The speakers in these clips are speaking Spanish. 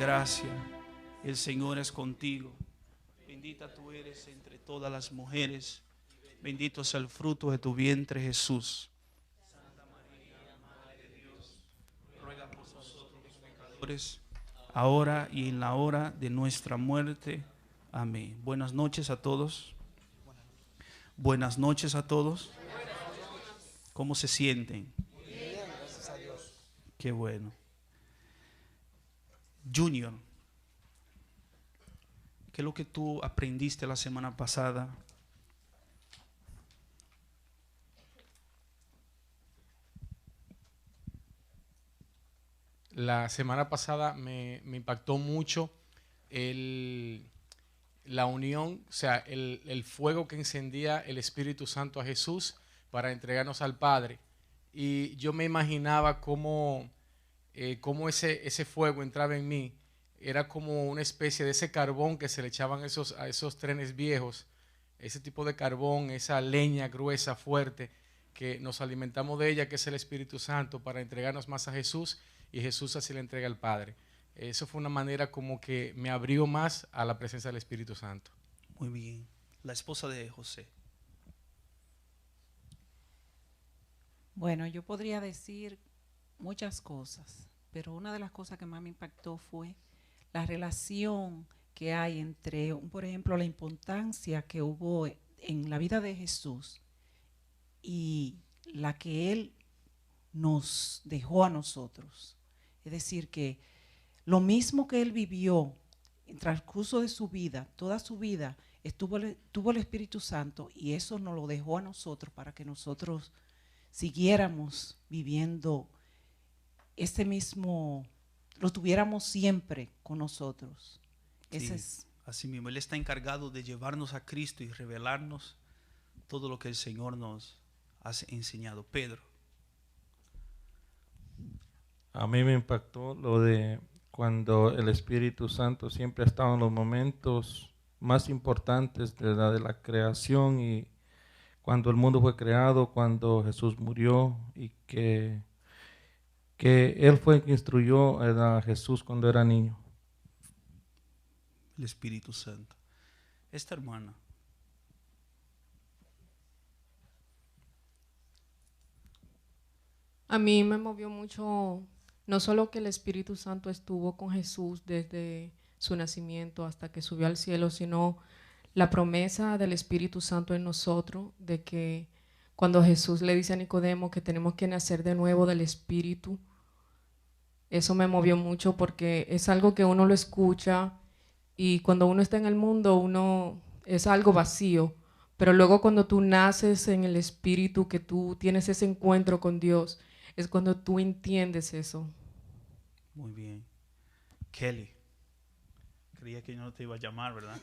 Gracia, el Señor es contigo. Bendita tú eres entre todas las mujeres. Bendito es el fruto de tu vientre, Jesús. Santa María, Madre de Dios, ruega por nosotros los pecadores, ahora y en la hora de nuestra muerte. Amén. Buenas noches a todos. Buenas noches a todos. ¿Cómo se sienten? Bien, gracias a Dios. Qué bueno. Junior, ¿qué es lo que tú aprendiste la semana pasada? La semana pasada me impactó mucho la unión, o sea, el fuego que encendía el Espíritu Santo a Jesús para entregarnos al Padre. Y yo me imaginaba cómo ese fuego entraba en mí. Era como una especie de ese carbón que se le echaban a esos trenes viejos, ese tipo de carbón, esa leña gruesa, fuerte, que nos alimentamos de ella, que es el Espíritu Santo, para entregarnos más a Jesús, y Jesús así le entrega al Padre. Eso fue una manera como que me abrió más a la presencia del Espíritu Santo. Muy bien. La esposa de José. Bueno, yo podría decir muchas cosas, pero una de las cosas que más me impactó fue la relación que hay entre, por ejemplo, la importancia que hubo en la vida de Jesús y la que Él nos dejó a nosotros. Es decir, que lo mismo que Él vivió en el transcurso de su vida, toda su vida, tuvo el Espíritu Santo, y eso nos lo dejó a nosotros para que nosotros siguiéramos viviendo ese mismo, lo tuviéramos siempre con nosotros. Sí, así mismo, Él está encargado de llevarnos a Cristo y revelarnos todo lo que el Señor nos ha enseñado. Pedro. A mí me impactó lo de cuando el Espíritu Santo siempre ha estado en los momentos más importantes de la creación, y cuando el mundo fue creado, cuando Jesús murió, y que Él fue el que instruyó a Jesús cuando era niño. El Espíritu Santo. Esta hermana. A mí me movió mucho, no solo que el Espíritu Santo estuvo con Jesús desde su nacimiento hasta que subió al cielo, sino la promesa del Espíritu Santo en nosotros, de que cuando Jesús le dice a Nicodemo que tenemos que nacer de nuevo del Espíritu, eso me movió mucho porque es algo que uno lo escucha y cuando uno está en el mundo uno es algo vacío, pero luego cuando tú naces en el Espíritu, que tú tienes ese encuentro con Dios, es cuando tú entiendes eso. Muy bien. Kelly. Creía que yo no te iba a llamar, ¿verdad?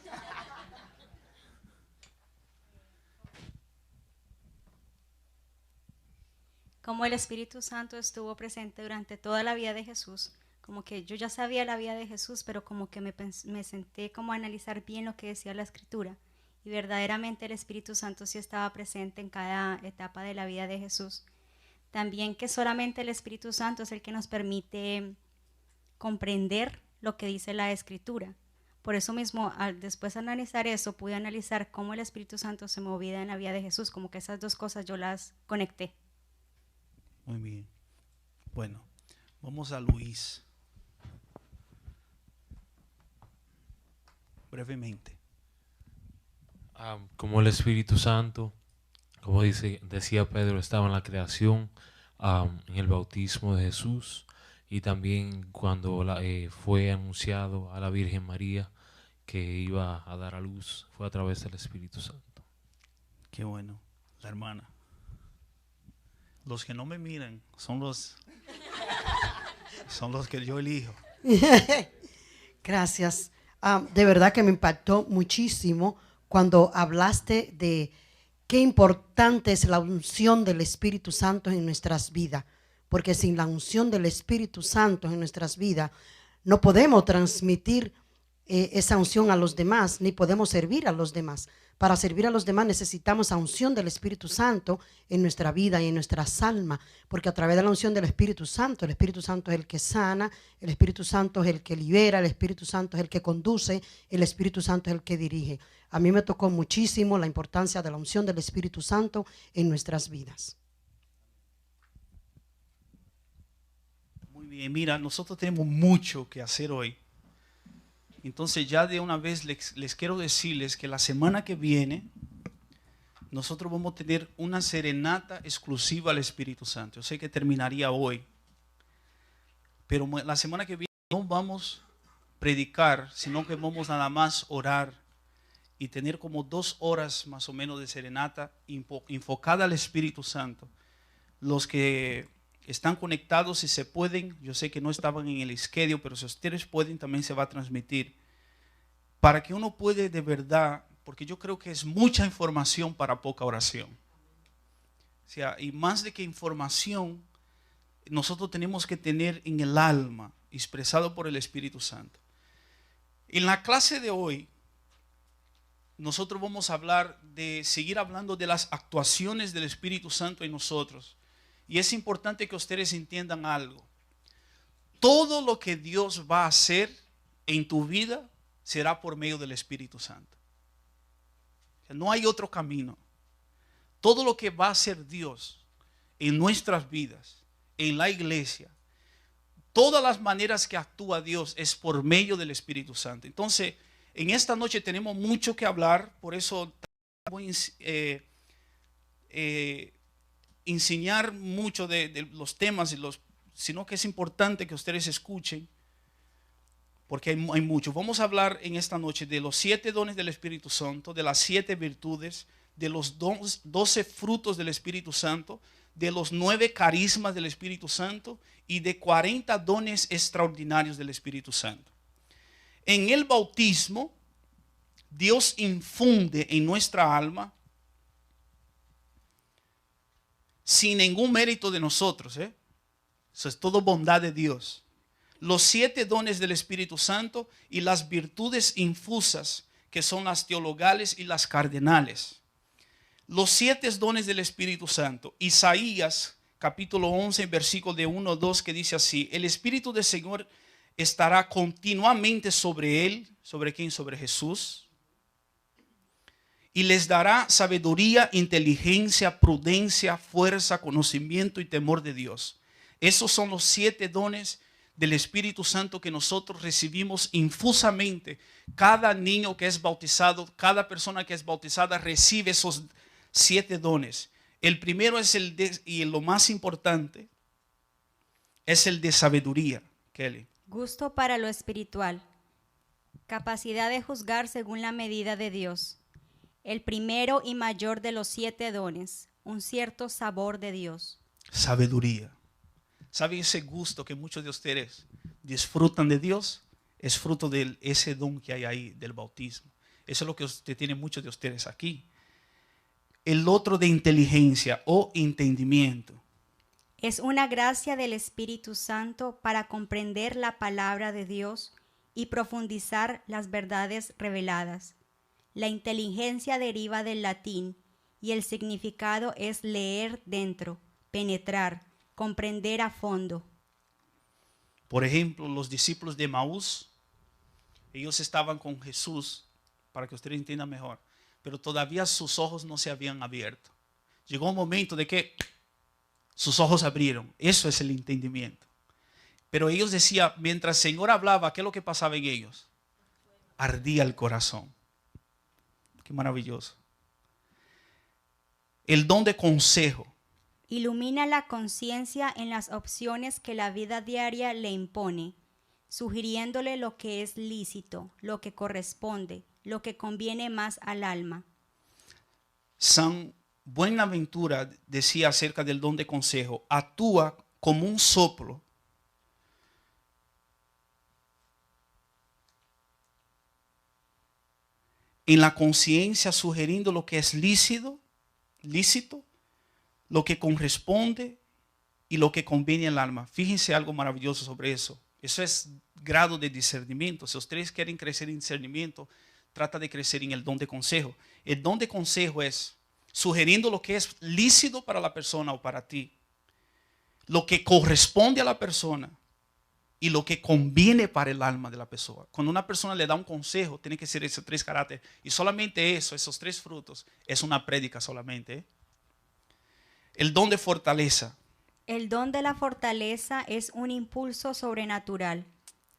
Como el Espíritu Santo estuvo presente durante toda la vida de Jesús, como que yo ya sabía la vida de Jesús, pero como que me senté como a analizar bien lo que decía la Escritura, y verdaderamente el Espíritu Santo sí estaba presente en cada etapa de la vida de Jesús. También que solamente el Espíritu Santo es el que nos permite comprender lo que dice la Escritura. Por eso mismo, después de analizar eso, pude analizar cómo el Espíritu Santo se movía en la vida de Jesús, como que esas dos cosas yo las conecté. Muy bien. Bueno, vamos a Luis. Brevemente. Como el Espíritu Santo, como decía Pedro, estaba en la creación, en el bautismo de Jesús, y también cuando fue anunciado a la Virgen María que iba a dar a luz, fue a través del Espíritu Santo. Qué bueno. La hermana. Los que no me miran son los que yo elijo. Gracias. De verdad que me impactó muchísimo cuando hablaste de qué importante es la unción del Espíritu Santo en nuestras vidas, porque sin la unción del Espíritu Santo en nuestras vidas no podemos transmitir esa unción a los demás, ni podemos servir a los demás. Para servir a los demás necesitamos la unción del Espíritu Santo en nuestra vida y en nuestras almas, porque a través de la unción del Espíritu Santo es el que sana, el Espíritu Santo es el que libera, el Espíritu Santo es el que conduce, el Espíritu Santo es el que dirige. A mí me tocó muchísimo la importancia de la unción del Espíritu Santo en nuestras vidas. Muy bien, mira, nosotros tenemos mucho que hacer hoy. Entonces ya de una vez les quiero decirles que la semana que viene nosotros vamos a tener una serenata exclusiva al Espíritu Santo. Yo sé que terminaría hoy, pero la semana que viene no vamos a predicar, sino que vamos nada más orar y tener como 2 horas más o menos de serenata enfocada al Espíritu Santo. Los que están conectados, si se pueden, yo sé que no estaban en el schedule, pero si ustedes pueden también se va a transmitir, para que uno puede de verdad, porque yo creo que es mucha información para poca oración. O sea, y más de que información, nosotros tenemos que tener en el alma, expresado por el Espíritu Santo. En la clase de hoy, nosotros vamos a hablar seguir hablando de las actuaciones del Espíritu Santo en nosotros. Y es importante que ustedes entiendan algo. Todo lo que Dios va a hacer en tu vida será por medio del Espíritu Santo. O sea, no hay otro camino. Todo lo que va a hacer Dios en nuestras vidas, en la iglesia, todas las maneras que actúa Dios es por medio del Espíritu Santo. Entonces, en esta noche tenemos mucho que hablar, por eso voy a enseñar mucho de los temas, sino que es importante que ustedes escuchen, porque hay mucho. Vamos a hablar en esta noche de los 7 dones del Espíritu Santo, de las 7 virtudes, de los 12 frutos del Espíritu Santo, de los 9 carismas del Espíritu Santo y de 40 dones extraordinarios del Espíritu Santo. En el bautismo, Dios infunde en nuestra alma, sin ningún mérito de nosotros, eso es todo bondad de Dios, los 7 dones del Espíritu Santo y las virtudes infusas, que son las teologales y las cardenales. Los 7 dones del Espíritu Santo. Isaías capítulo 11, versículo de 1 a 2, que dice así: el Espíritu del Señor estará continuamente sobre él. ¿Sobre quién? Sobre Jesús. Y les dará sabiduría, inteligencia, prudencia, fuerza, conocimiento y temor de Dios. Esos son los 7 dones del Espíritu Santo que nosotros recibimos infusamente. Cada niño que es bautizado, cada persona que es bautizada recibe esos 7 dones. El primero es y lo más importante, es el de sabiduría. Kelly. Gusto para lo espiritual. Capacidad de juzgar según la medida de Dios. El primero y mayor de los 7 dones, un cierto sabor de Dios. Sabiduría. ¿Saben ese gusto que muchos de ustedes disfrutan de Dios? Es fruto de ese don que hay ahí del bautismo. Eso es lo que tiene muchos de ustedes aquí. El otro de inteligencia o entendimiento. Es una gracia del Espíritu Santo para comprender la palabra de Dios y profundizar las verdades reveladas. La inteligencia deriva del latín y el significado es leer dentro, penetrar, comprender a fondo. Por ejemplo, los discípulos de Maús, ellos estaban con Jesús, para que ustedes entiendan mejor, pero todavía sus ojos no se habían abierto. Llegó un momento de que sus ojos abrieron. Eso es el entendimiento. Pero ellos decían, mientras el Señor hablaba, ¿qué es lo que pasaba en ellos? Ardía el corazón. Qué maravilloso. El don de consejo. Ilumina la conciencia en las opciones que la vida diaria le impone, sugiriéndole lo que es lícito, lo que corresponde, lo que conviene más al alma. San Buenaventura decía acerca del don de consejo: actúa como un soplo en la conciencia, sugiriendo lo que es lícito, lo que corresponde y lo que conviene al alma. Fíjense algo maravilloso sobre eso. Eso es grado de discernimiento. Si ustedes quieren crecer en discernimiento, trata de crecer en el don de consejo. El don de consejo es sugiriendo lo que es lícito para la persona o para ti, lo que corresponde a la persona y lo que conviene para el alma de la persona. Cuando una persona le da un consejo, tiene que ser esos 3 caracteres. Y solamente eso, esos 3 frutos, es una prédica solamente, ¿eh? El don de fortaleza. El don de la fortaleza es un impulso sobrenatural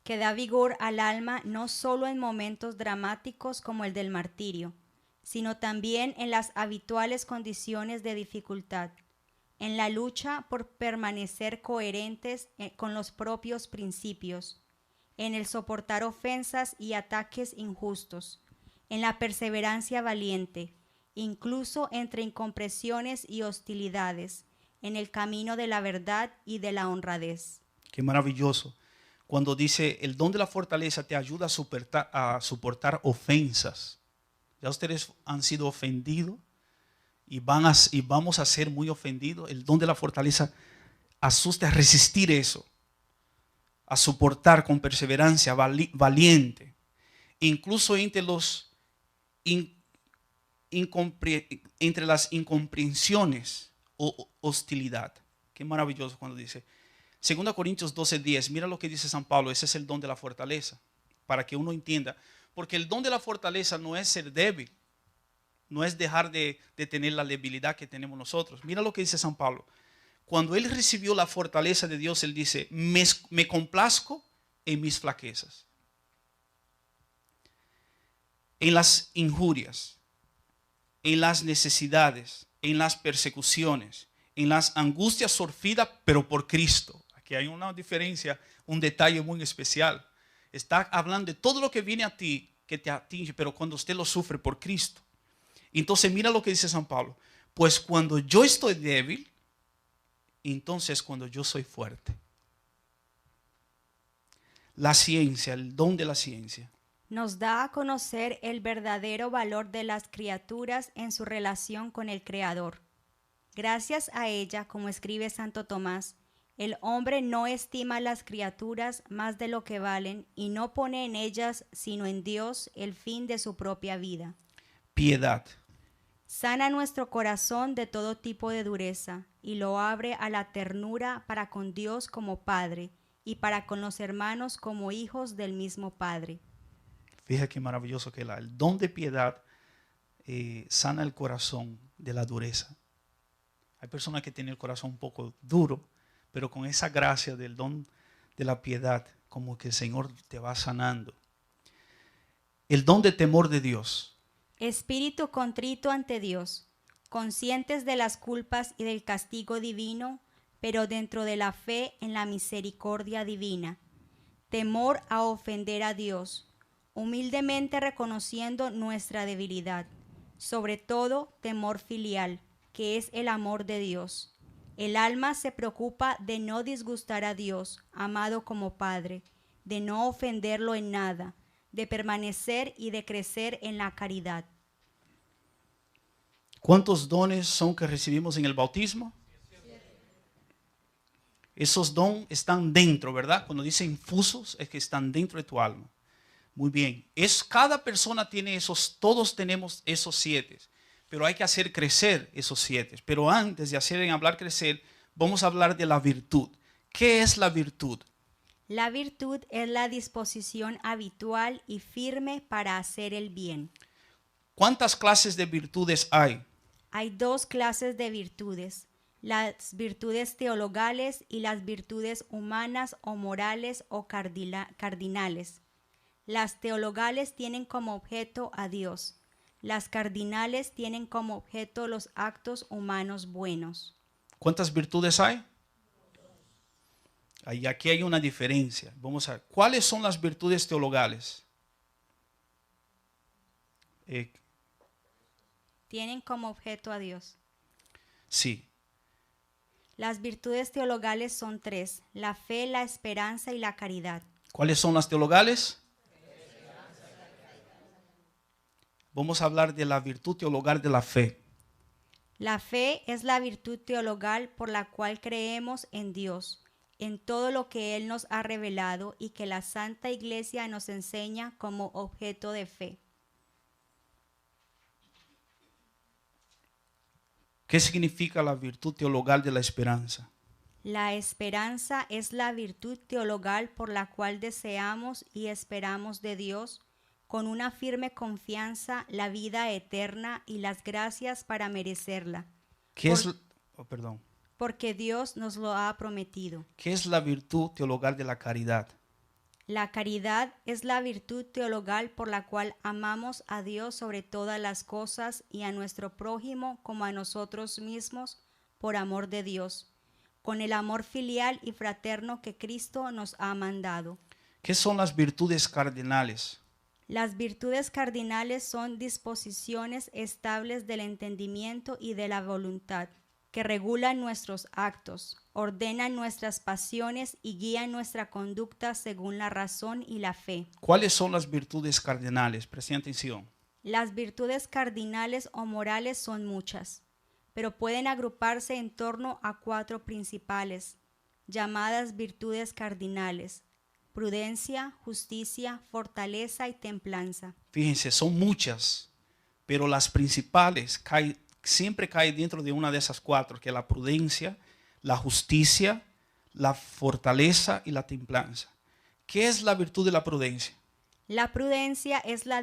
que da vigor al alma no solo en momentos dramáticos como el del martirio, sino también en las habituales condiciones de dificultad, en la lucha por permanecer coherentes con los propios principios, en el soportar ofensas y ataques injustos, en la perseverancia valiente, incluso entre incomprensiones y hostilidades, en el camino de la verdad y de la honradez. Qué maravilloso. Cuando dice el don de la fortaleza te ayuda a soportar ofensas. Ya ustedes han sido ofendidos y vamos a ser muy ofendidos. El don de la fortaleza asusta a resistir eso, a soportar con perseverancia, valiente. Incluso entre las incomprensiones o hostilidad. Qué maravilloso cuando dice 2 Corintios 12:10. Mira lo que dice San Pablo. Ese es el don de la fortaleza, para que uno entienda. Porque el don de la fortaleza no es ser débil, no es dejar de tener la debilidad que tenemos nosotros. Mira lo que dice San Pablo. Cuando él recibió la fortaleza de Dios, él dice, me complazco en mis flaquezas, en las injurias, en las necesidades, en las persecuciones, en las angustias sufridas, pero por Cristo. Aquí hay una diferencia, un detalle muy especial. Está hablando de todo lo que viene a ti, que te atinge, pero cuando usted lo sufre por Cristo. Entonces mira lo que dice San Pablo. Pues cuando yo estoy débil, entonces cuando yo soy fuerte. La ciencia, el don de la ciencia, nos da a conocer el verdadero valor de las criaturas en su relación con el Creador. Gracias a ella, como escribe Santo Tomás, el hombre no estima las criaturas más de lo que valen y no pone en ellas, sino en Dios, el fin de su propia vida. Piedad. Sana nuestro corazón de todo tipo de dureza y lo abre a la ternura para con Dios como Padre y para con los hermanos como hijos del mismo Padre. Fíjate qué maravilloso que el don de piedad sana el corazón de la dureza. Hay personas que tienen el corazón un poco duro, pero con esa gracia del don de la piedad, como que el Señor te va sanando. El don de temor de Dios. Espíritu contrito ante Dios, conscientes de las culpas y del castigo divino, pero dentro de la fe en la misericordia divina. Temor a ofender a Dios, humildemente reconociendo nuestra debilidad. Sobre todo, temor filial, que es el amor de Dios. El alma se preocupa de no disgustar a Dios, amado como Padre, de no ofenderlo en nada, de permanecer y de crecer en la caridad. ¿Cuántos dones son que recibimos en el bautismo? Esos dones están dentro, ¿verdad? Cuando dice infusos, es que están dentro de tu alma. Muy bien. Cada persona tiene todos tenemos esos 7. Pero hay que hacer crecer esos 7. Pero antes de hablar crecer, vamos a hablar de la virtud. ¿Qué es la virtud? La virtud es la disposición habitual y firme para hacer el bien. ¿Cuántas clases de virtudes hay? Hay 2 clases de virtudes, las virtudes teologales y las virtudes humanas o morales o cardinales. Las teologales tienen como objeto a Dios. Las cardinales tienen como objeto los actos humanos buenos. ¿Cuántas virtudes hay? Aquí hay una diferencia. Vamos a ver. ¿Cuáles son las virtudes teologales? Tienen como objeto a Dios. Sí. Las virtudes teologales son 3, la fe, la esperanza y la caridad. ¿Cuáles son las teologales? Vamos a hablar de la virtud teologal de la fe. La fe es la virtud teologal por la cual creemos en Dios. en todo lo que Él nos ha revelado y que la Santa Iglesia nos enseña como objeto de fe. ¿Qué significa la virtud teologal de la esperanza? La esperanza es la virtud teologal por la cual deseamos y esperamos de Dios con una firme confianza la vida eterna y las gracias para merecerla. ¿Qué es, perdón, Porque Dios nos lo ha prometido. ¿qué es la virtud teologal de la caridad? La caridad es la virtud teologal por la cual amamos a Dios sobre todas las cosas y a nuestro prójimo como a nosotros mismos por amor de Dios, con el amor filial y fraterno que Cristo nos ha mandado. ¿Qué son las virtudes cardinales? Las virtudes cardinales son disposiciones estables del entendimiento y de la voluntad, que regulan nuestros actos, ordenan nuestras pasiones y guían nuestra conducta según la razón y la fe. ¿Cuáles son las virtudes cardinales? Presten atención. Las virtudes cardinales o morales son muchas, pero pueden agruparse en torno a 4 principales, llamadas virtudes cardinales: prudencia, justicia, fortaleza y templanza. Fíjense, son muchas, pero las principales siempre caen dentro de una de esas 4, que es la prudencia, la justicia, la fortaleza y la templanza. ¿Qué es la virtud de la prudencia? La prudencia es la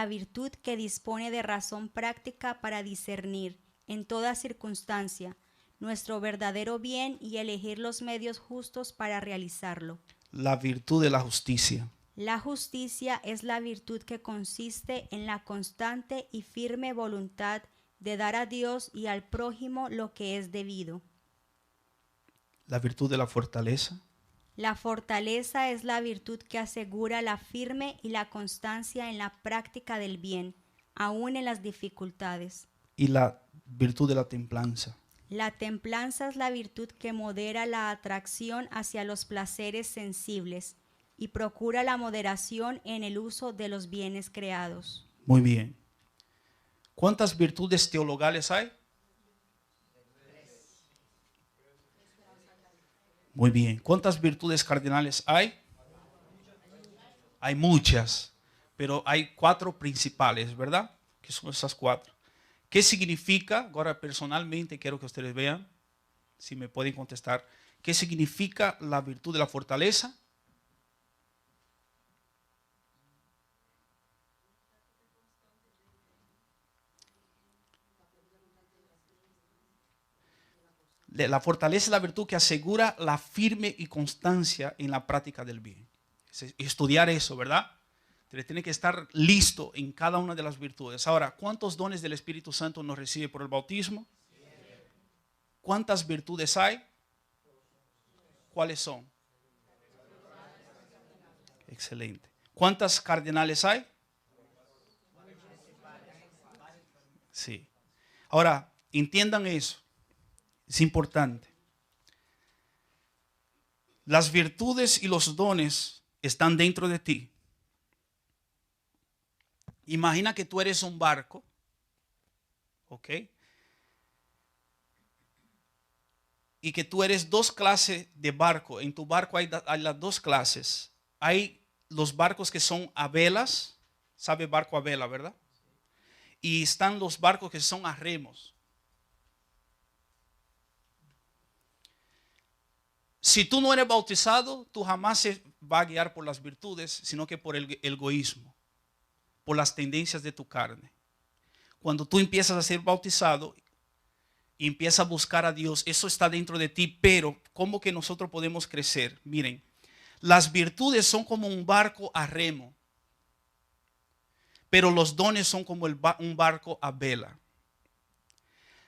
virtud que dispone de razón práctica para discernir, en toda circunstancia, nuestro verdadero bien y elegir los medios justos para realizarlo. La virtud de la justicia. La justicia es la virtud que consiste en la constante y firme voluntad de dar a Dios y al prójimo lo que es debido. La virtud de la fortaleza. La fortaleza es la virtud que asegura la firme y la constancia en la práctica del bien, aun en las dificultades. Y la virtud de la templanza. La templanza es la virtud que modera la atracción hacia los placeres sensibles y procura la moderación en el uso de los bienes creados. Muy bien. ¿Cuántas virtudes teologales hay? Muy bien. ¿Cuántas virtudes cardinales hay? Hay muchas, pero hay 4 principales, ¿verdad? Que son esas 4. ¿Qué significa? Ahora personalmente quiero que ustedes vean, si me pueden contestar, ¿qué significa la virtud de la fortaleza? La fortaleza es la virtud que asegura la firme y constancia en la práctica del bien. Estudiar eso, ¿verdad? Entonces tiene que estar listo en cada una de las virtudes. Ahora, ¿cuántos dones del Espíritu Santo nos recibe por el bautismo? ¿Cuántas virtudes hay? ¿Cuáles son? Excelente. ¿Cuántas cardinales hay? Sí. Ahora, entiendan eso. Es importante. Las virtudes y los dones están dentro de ti. Imagina que tú eres un barco, ¿ok? Y que tú eres 2 clases de barco. En tu barco hay las 2 clases. Hay los barcos que son a velas, ¿sabe barco a vela, verdad? Y están los barcos que son a remos. Si tú no eres bautizado, tú jamás se va a guiar por las virtudes, sino que por el egoísmo, por las tendencias de tu carne. Cuando tú empiezas a ser bautizado y empiezas a buscar a Dios, eso está dentro de ti, pero ¿cómo que nosotros podemos crecer? Miren, las virtudes son como un barco a remo, pero los dones son como un barco a vela.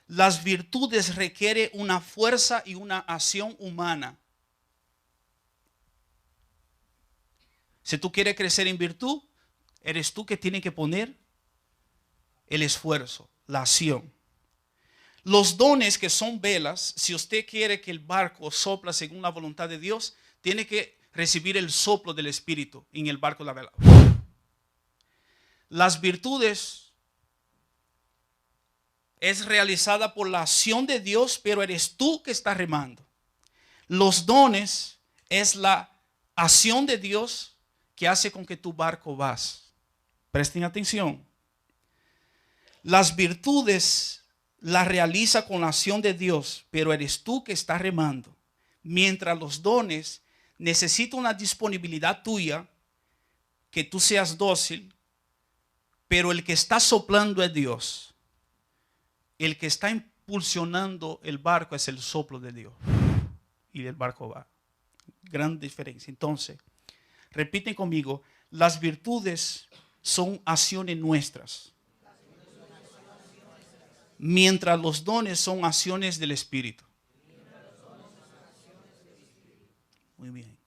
Las virtudes requieren una fuerza y una acción humana. Si tú quieres crecer en virtud, eres tú que tienes que poner el esfuerzo, la acción. Los dones que son velas, si usted quiere que el barco sopla según la voluntad de Dios, tiene que recibir el soplo del Espíritu en el barco de la vela. Las virtudes es realizada por la acción de Dios, pero eres tú que estás remando. Los dones es la acción de Dios que hace con que tu barco vas. Presten atención. Las virtudes las realiza con la acción de Dios, pero eres tú que estás remando. Mientras los dones necesitan una disponibilidad tuya, que tú seas dócil, pero el que está soplando es Dios. El que está impulsionando el barco es el soplo de Dios. Y el barco va. Gran diferencia. Entonces, repiten conmigo, las virtudes son acciones nuestras, mientras los dones son acciones del Espíritu. Muy bien.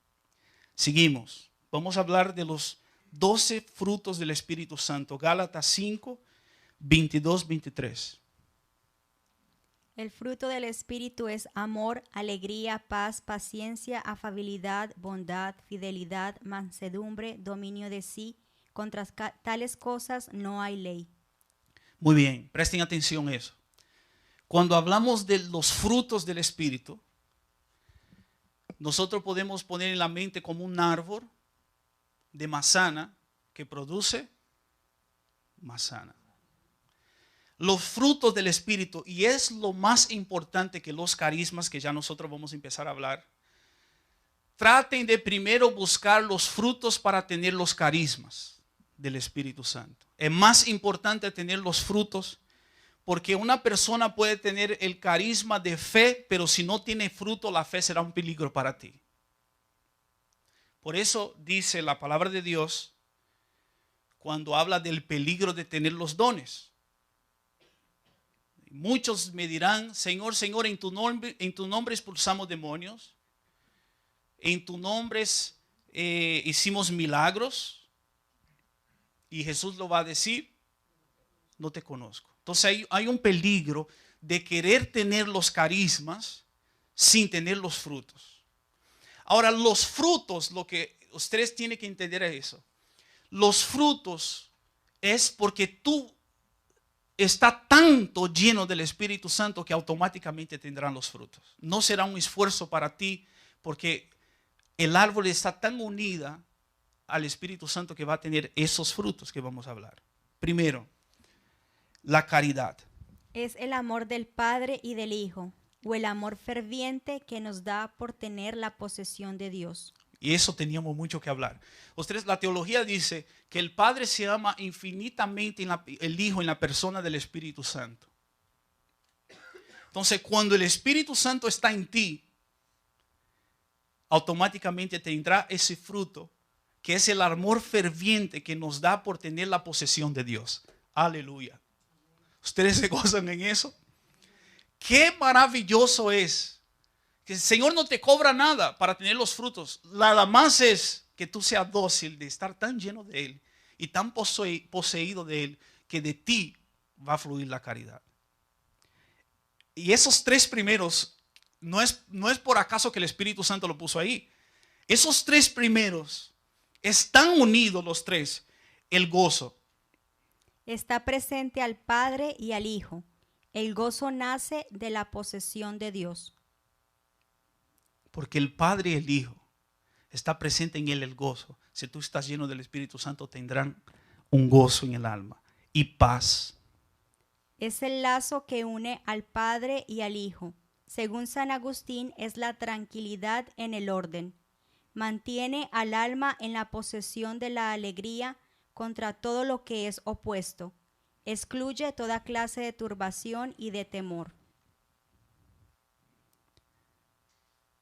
Seguimos. Vamos a hablar de los 12 frutos del Espíritu Santo. Gálatas 5, 22, 23. El fruto del Espíritu es amor, alegría, paz, paciencia, afabilidad, bondad, fidelidad, mansedumbre, dominio de sí. Contra tales cosas no hay ley. Muy bien, presten atención a eso. Cuando hablamos de los frutos del Espíritu, nosotros podemos poner en la mente como un árbol de manzana que produce manzana. Los frutos del Espíritu, y es lo más importante que los carismas, que ya nosotros vamos a empezar a hablar, traten de primero buscar los frutos para tener los carismas del Espíritu Santo. Es más importante tener los frutos, porque una persona puede tener el carisma de fe, pero si no tiene fruto, la fe será un peligro para ti. Por eso dice la palabra de Dios cuando habla del peligro de tener los dones. Muchos me dirán, Señor, Señor, en tu nombre expulsamos demonios, en tu nombre hicimos milagros, y Jesús lo va a decir, no te conozco. Entonces hay un peligro de querer tener los carismas sin tener los frutos. Ahora, los frutos, lo que ustedes tienen que entender es eso. Los frutos es porque tú estás tanto lleno del Espíritu Santo que automáticamente tendrán los frutos. No será un esfuerzo para ti, porque el árbol está tan unida al Espíritu Santo que va a tener esos frutos que vamos a hablar. Primero, la caridad. Es el amor del Padre y del Hijo, o el amor ferviente que nos da por tener la posesión de Dios. Y eso teníamos mucho que hablar. Ustedes, la teología dice que el Padre se ama infinitamente el Hijo en la persona del Espíritu Santo. Entonces, cuando el Espíritu Santo está en ti, automáticamente tendrá ese fruto, que es el amor ferviente que nos da por tener la posesión de Dios. Aleluya. ¿Ustedes se gozan en eso? Qué maravilloso es que el Señor no te cobra nada para tener los frutos. Nada más es que tú seas dócil de estar tan lleno de Él y tan poseído de Él, que de ti va a fluir la caridad. Y esos tres primeros, no es por acaso que el Espíritu Santo lo puso ahí. Esos tres primeros están unidos, los tres. El gozo. Está presente al Padre y al Hijo. El gozo nace de la posesión de Dios. Porque el Padre y el Hijo está presente en él el gozo. Si tú estás lleno del Espíritu Santo, tendrán un gozo en el alma y paz. Es el lazo que une al Padre y al Hijo. Según San Agustín, es la tranquilidad en el orden. Mantiene al alma en la posesión de la alegría contra todo lo que es opuesto. Excluye toda clase de turbación y de temor.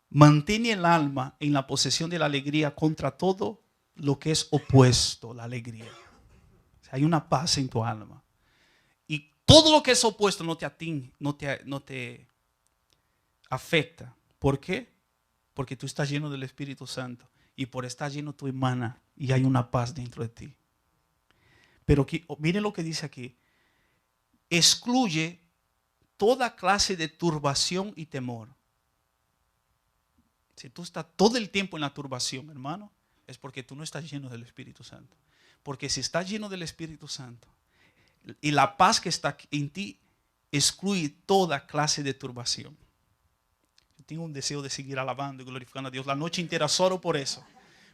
Mantiene el alma en la posesión de la alegría contra todo lo que es opuesto, la alegría. O sea, hay una paz en tu alma. Y todo lo que es opuesto no te atinge, no te afecta. ¿Por qué? Porque tú estás lleno del Espíritu Santo. Y por estar lleno tú emana y hay una paz dentro de ti. Pero miren lo que dice aquí. Excluye toda clase de turbación y temor. Si tú estás todo el tiempo en la turbación, hermano, es porque tú no estás lleno del Espíritu Santo. Porque si estás lleno del Espíritu Santo y la paz que está en ti excluye toda clase de turbación. tengo un deseo de seguir alabando y glorificando a Dios la noche entera solo por eso.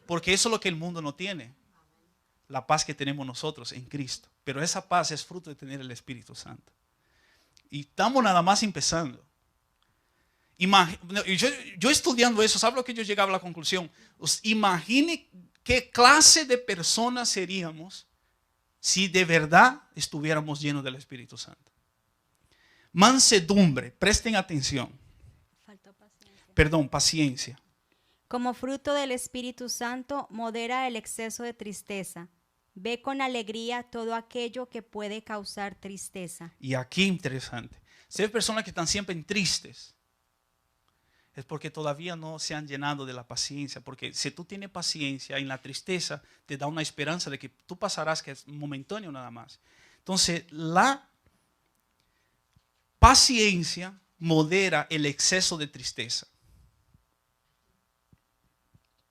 Porque eso es lo que el mundo no tiene. La paz que tenemos nosotros en Cristo. Pero esa paz es fruto de tener el Espíritu Santo. Y estamos nada más empezando. Yo estudiando eso, ¿sabe lo que yo llegaba a la conclusión? Imagine qué clase de personas seríamos si de verdad estuviéramos llenos del Espíritu Santo. Mansedumbre, presten atención. Faltó paciencia. Perdón, paciencia. Como fruto del Espíritu Santo, modera el exceso de tristeza. Ve con alegría todo aquello que puede causar tristeza. Y aquí interesante. Si hay personas que están siempre tristes, es porque todavía no se han llenado de la paciencia. Porque si tú tienes paciencia en la tristeza, te da una esperanza de que tú pasarás, que es momentáneo nada más. Entonces, la paciencia modera el exceso de tristeza.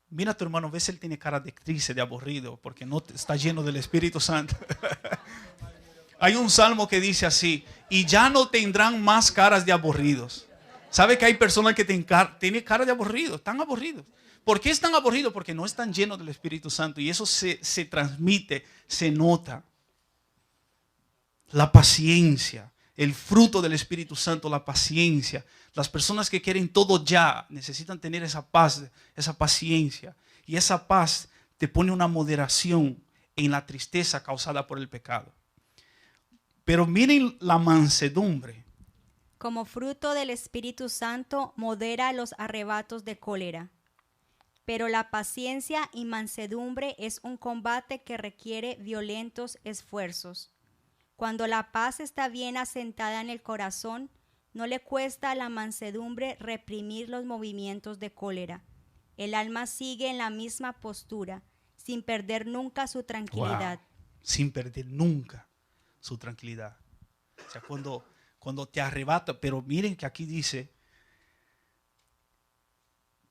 Mira a tu hermano, ves él tiene cara de triste, de aburrido, porque no está lleno del Espíritu Santo. Hay un salmo que dice así: y ya no tendrán más caras de aburridos. ¿Sabe que hay personas que tienen cara de aburridos? Están aburridos. ¿Por qué están aburridos? Porque no están llenos del Espíritu Santo. Y eso se transmite, se nota. La paciencia, el fruto del Espíritu Santo, la paciencia. Las personas que quieren todo ya necesitan tener esa paz, esa paciencia. Y esa paz te pone una moderación en la tristeza causada por el pecado. Pero miren la mansedumbre. Como fruto del Espíritu Santo, modera los arrebatos de cólera. Pero la paciencia y mansedumbre es un combate que requiere violentos esfuerzos. Cuando la paz está bien asentada en el corazón, no le cuesta a la mansedumbre reprimir los movimientos de cólera. El alma sigue en la misma postura, sin perder nunca su tranquilidad. Wow. Sin perder nunca su tranquilidad. O sea, cuando te arrebata, pero miren que aquí dice,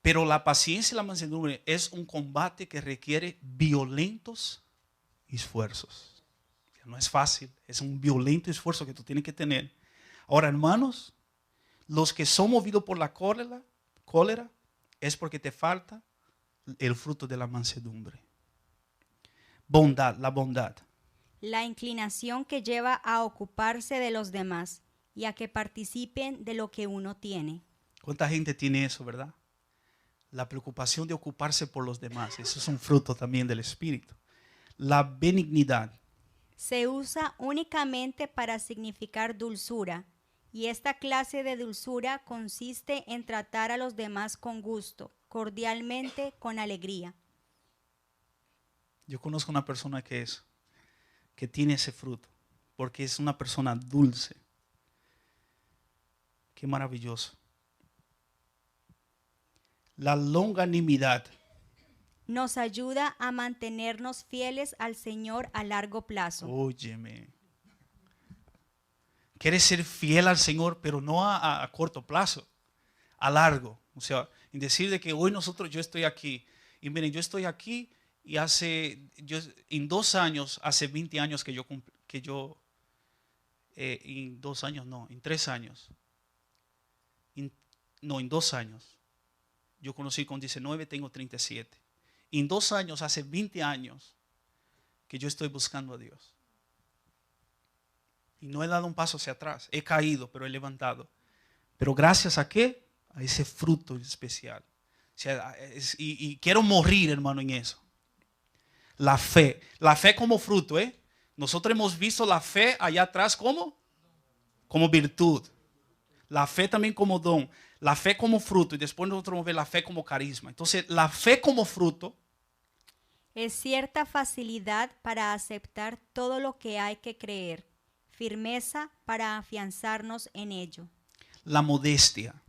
pero la paciencia y la mansedumbre es un combate que requiere violentos esfuerzos. O sea, no es fácil, es un violento esfuerzo que tú tienes que tener. Ahora, hermanos, los que son movidos por la cólera es porque te falta el fruto de la mansedumbre. Bondad, la bondad. La inclinación que lleva a ocuparse de los demás y a que participen de lo que uno tiene. ¿Cuánta gente tiene eso, verdad? La preocupación de ocuparse por los demás. Eso es un fruto también del Espíritu. La benignidad. Se usa únicamente para significar dulzura, y esta clase de dulzura consiste en tratar a los demás con gusto, cordialmente, con alegría. Yo conozco una persona que tiene ese fruto, porque es una persona dulce. Qué maravilloso. La longanimidad. Nos ayuda a mantenernos fieles al Señor a largo plazo. Óyeme. Quieres ser fiel al Señor, pero no a corto plazo, a largo. O sea, en decir de que hoy yo estoy aquí. Y miren, yo estoy aquí y en 2 años, hace 20 años en 2 años no, en 3 años. En 2 años. Yo conocí con 19, tengo 37. En 2 años, hace 20 años, que yo estoy buscando a Dios. Y no he dado un paso hacia atrás. He caído, pero he levantado. Pero gracias a qué? A ese fruto especial. O sea, y quiero morir, hermano, en eso. La fe. La fe como fruto, ¿eh? Nosotros hemos visto la fe allá atrás como virtud. La fe también como don. La fe como fruto. Y después nosotros vamos a ver la fe como carisma. Entonces, la fe como fruto es cierta facilidad para aceptar todo lo que hay que creer, firmeza para afianzarnos en ello. La modestia.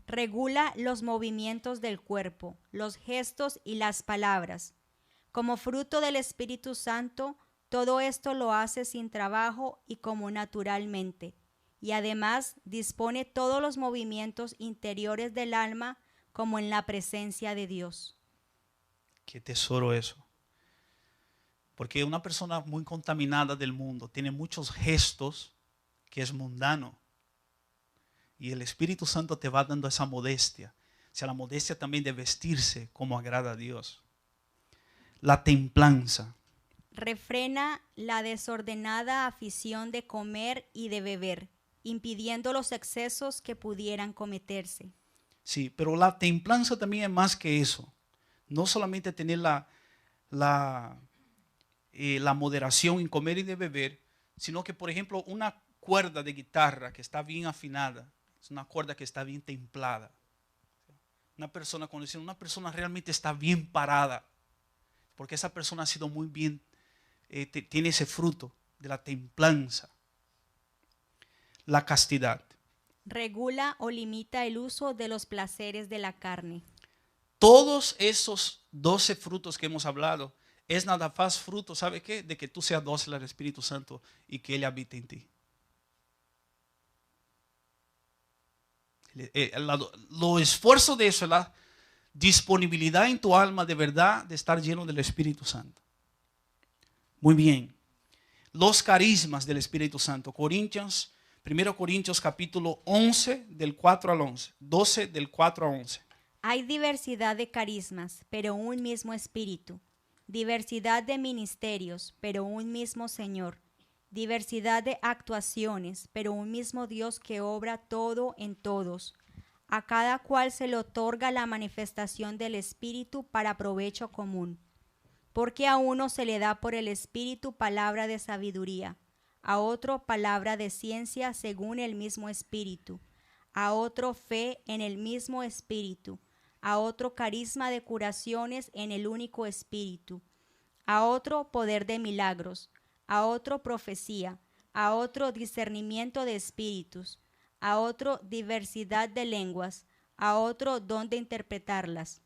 Regula los movimientos del cuerpo, los gestos y las palabras. Como fruto del Espíritu Santo, todo esto lo hace sin trabajo y como naturalmente. Y además dispone todos los movimientos interiores del alma como en la presencia de Dios. Qué tesoro eso. Porque una persona muy contaminada del mundo tiene muchos gestos que es mundano. Y el Espíritu Santo te va dando esa modestia. O sea, la modestia también de vestirse como agrada a Dios. La templanza. Refrena la desordenada afición de comer y de beber, impidiendo los excesos que pudieran cometerse. Sí, pero la templanza también es más que eso. No solamente tener la moderación en comer y de beber, sino que, por ejemplo, una cuerda de guitarra que está bien afinada, es una cuerda que está bien templada. Una persona, cuando dicen una persona realmente está bien parada, porque esa persona ha sido muy bien, tiene ese fruto de la templanza. La castidad. Regula o limita el uso de los placeres de la carne. Todos esos 12 frutos que hemos hablado es nada más fruto, ¿sabe qué? De que tú seas dócil al Espíritu Santo y que Él habite en ti. Lo esfuerzo de eso es la disponibilidad en tu alma de verdad de estar lleno del Espíritu Santo. Muy bien. Los carismas del Espíritu Santo. 1 Corintios capítulo 11 del 4 al 11. 12 del 4 a 11. Hay diversidad de carismas, pero un mismo Espíritu. Diversidad de ministerios, pero un mismo Señor. Diversidad de actuaciones, pero un mismo Dios que obra todo en todos. A cada cual se le otorga la manifestación del Espíritu para provecho común. Porque a uno se le da por el Espíritu palabra de sabiduría, a otro palabra de ciencia según el mismo Espíritu, a otro fe en el mismo Espíritu, a otro carisma de curaciones en el único Espíritu, a otro poder de milagros, a otro profecía, a otro discernimiento de espíritus, a otro diversidad de lenguas, a otro don de interpretarlas.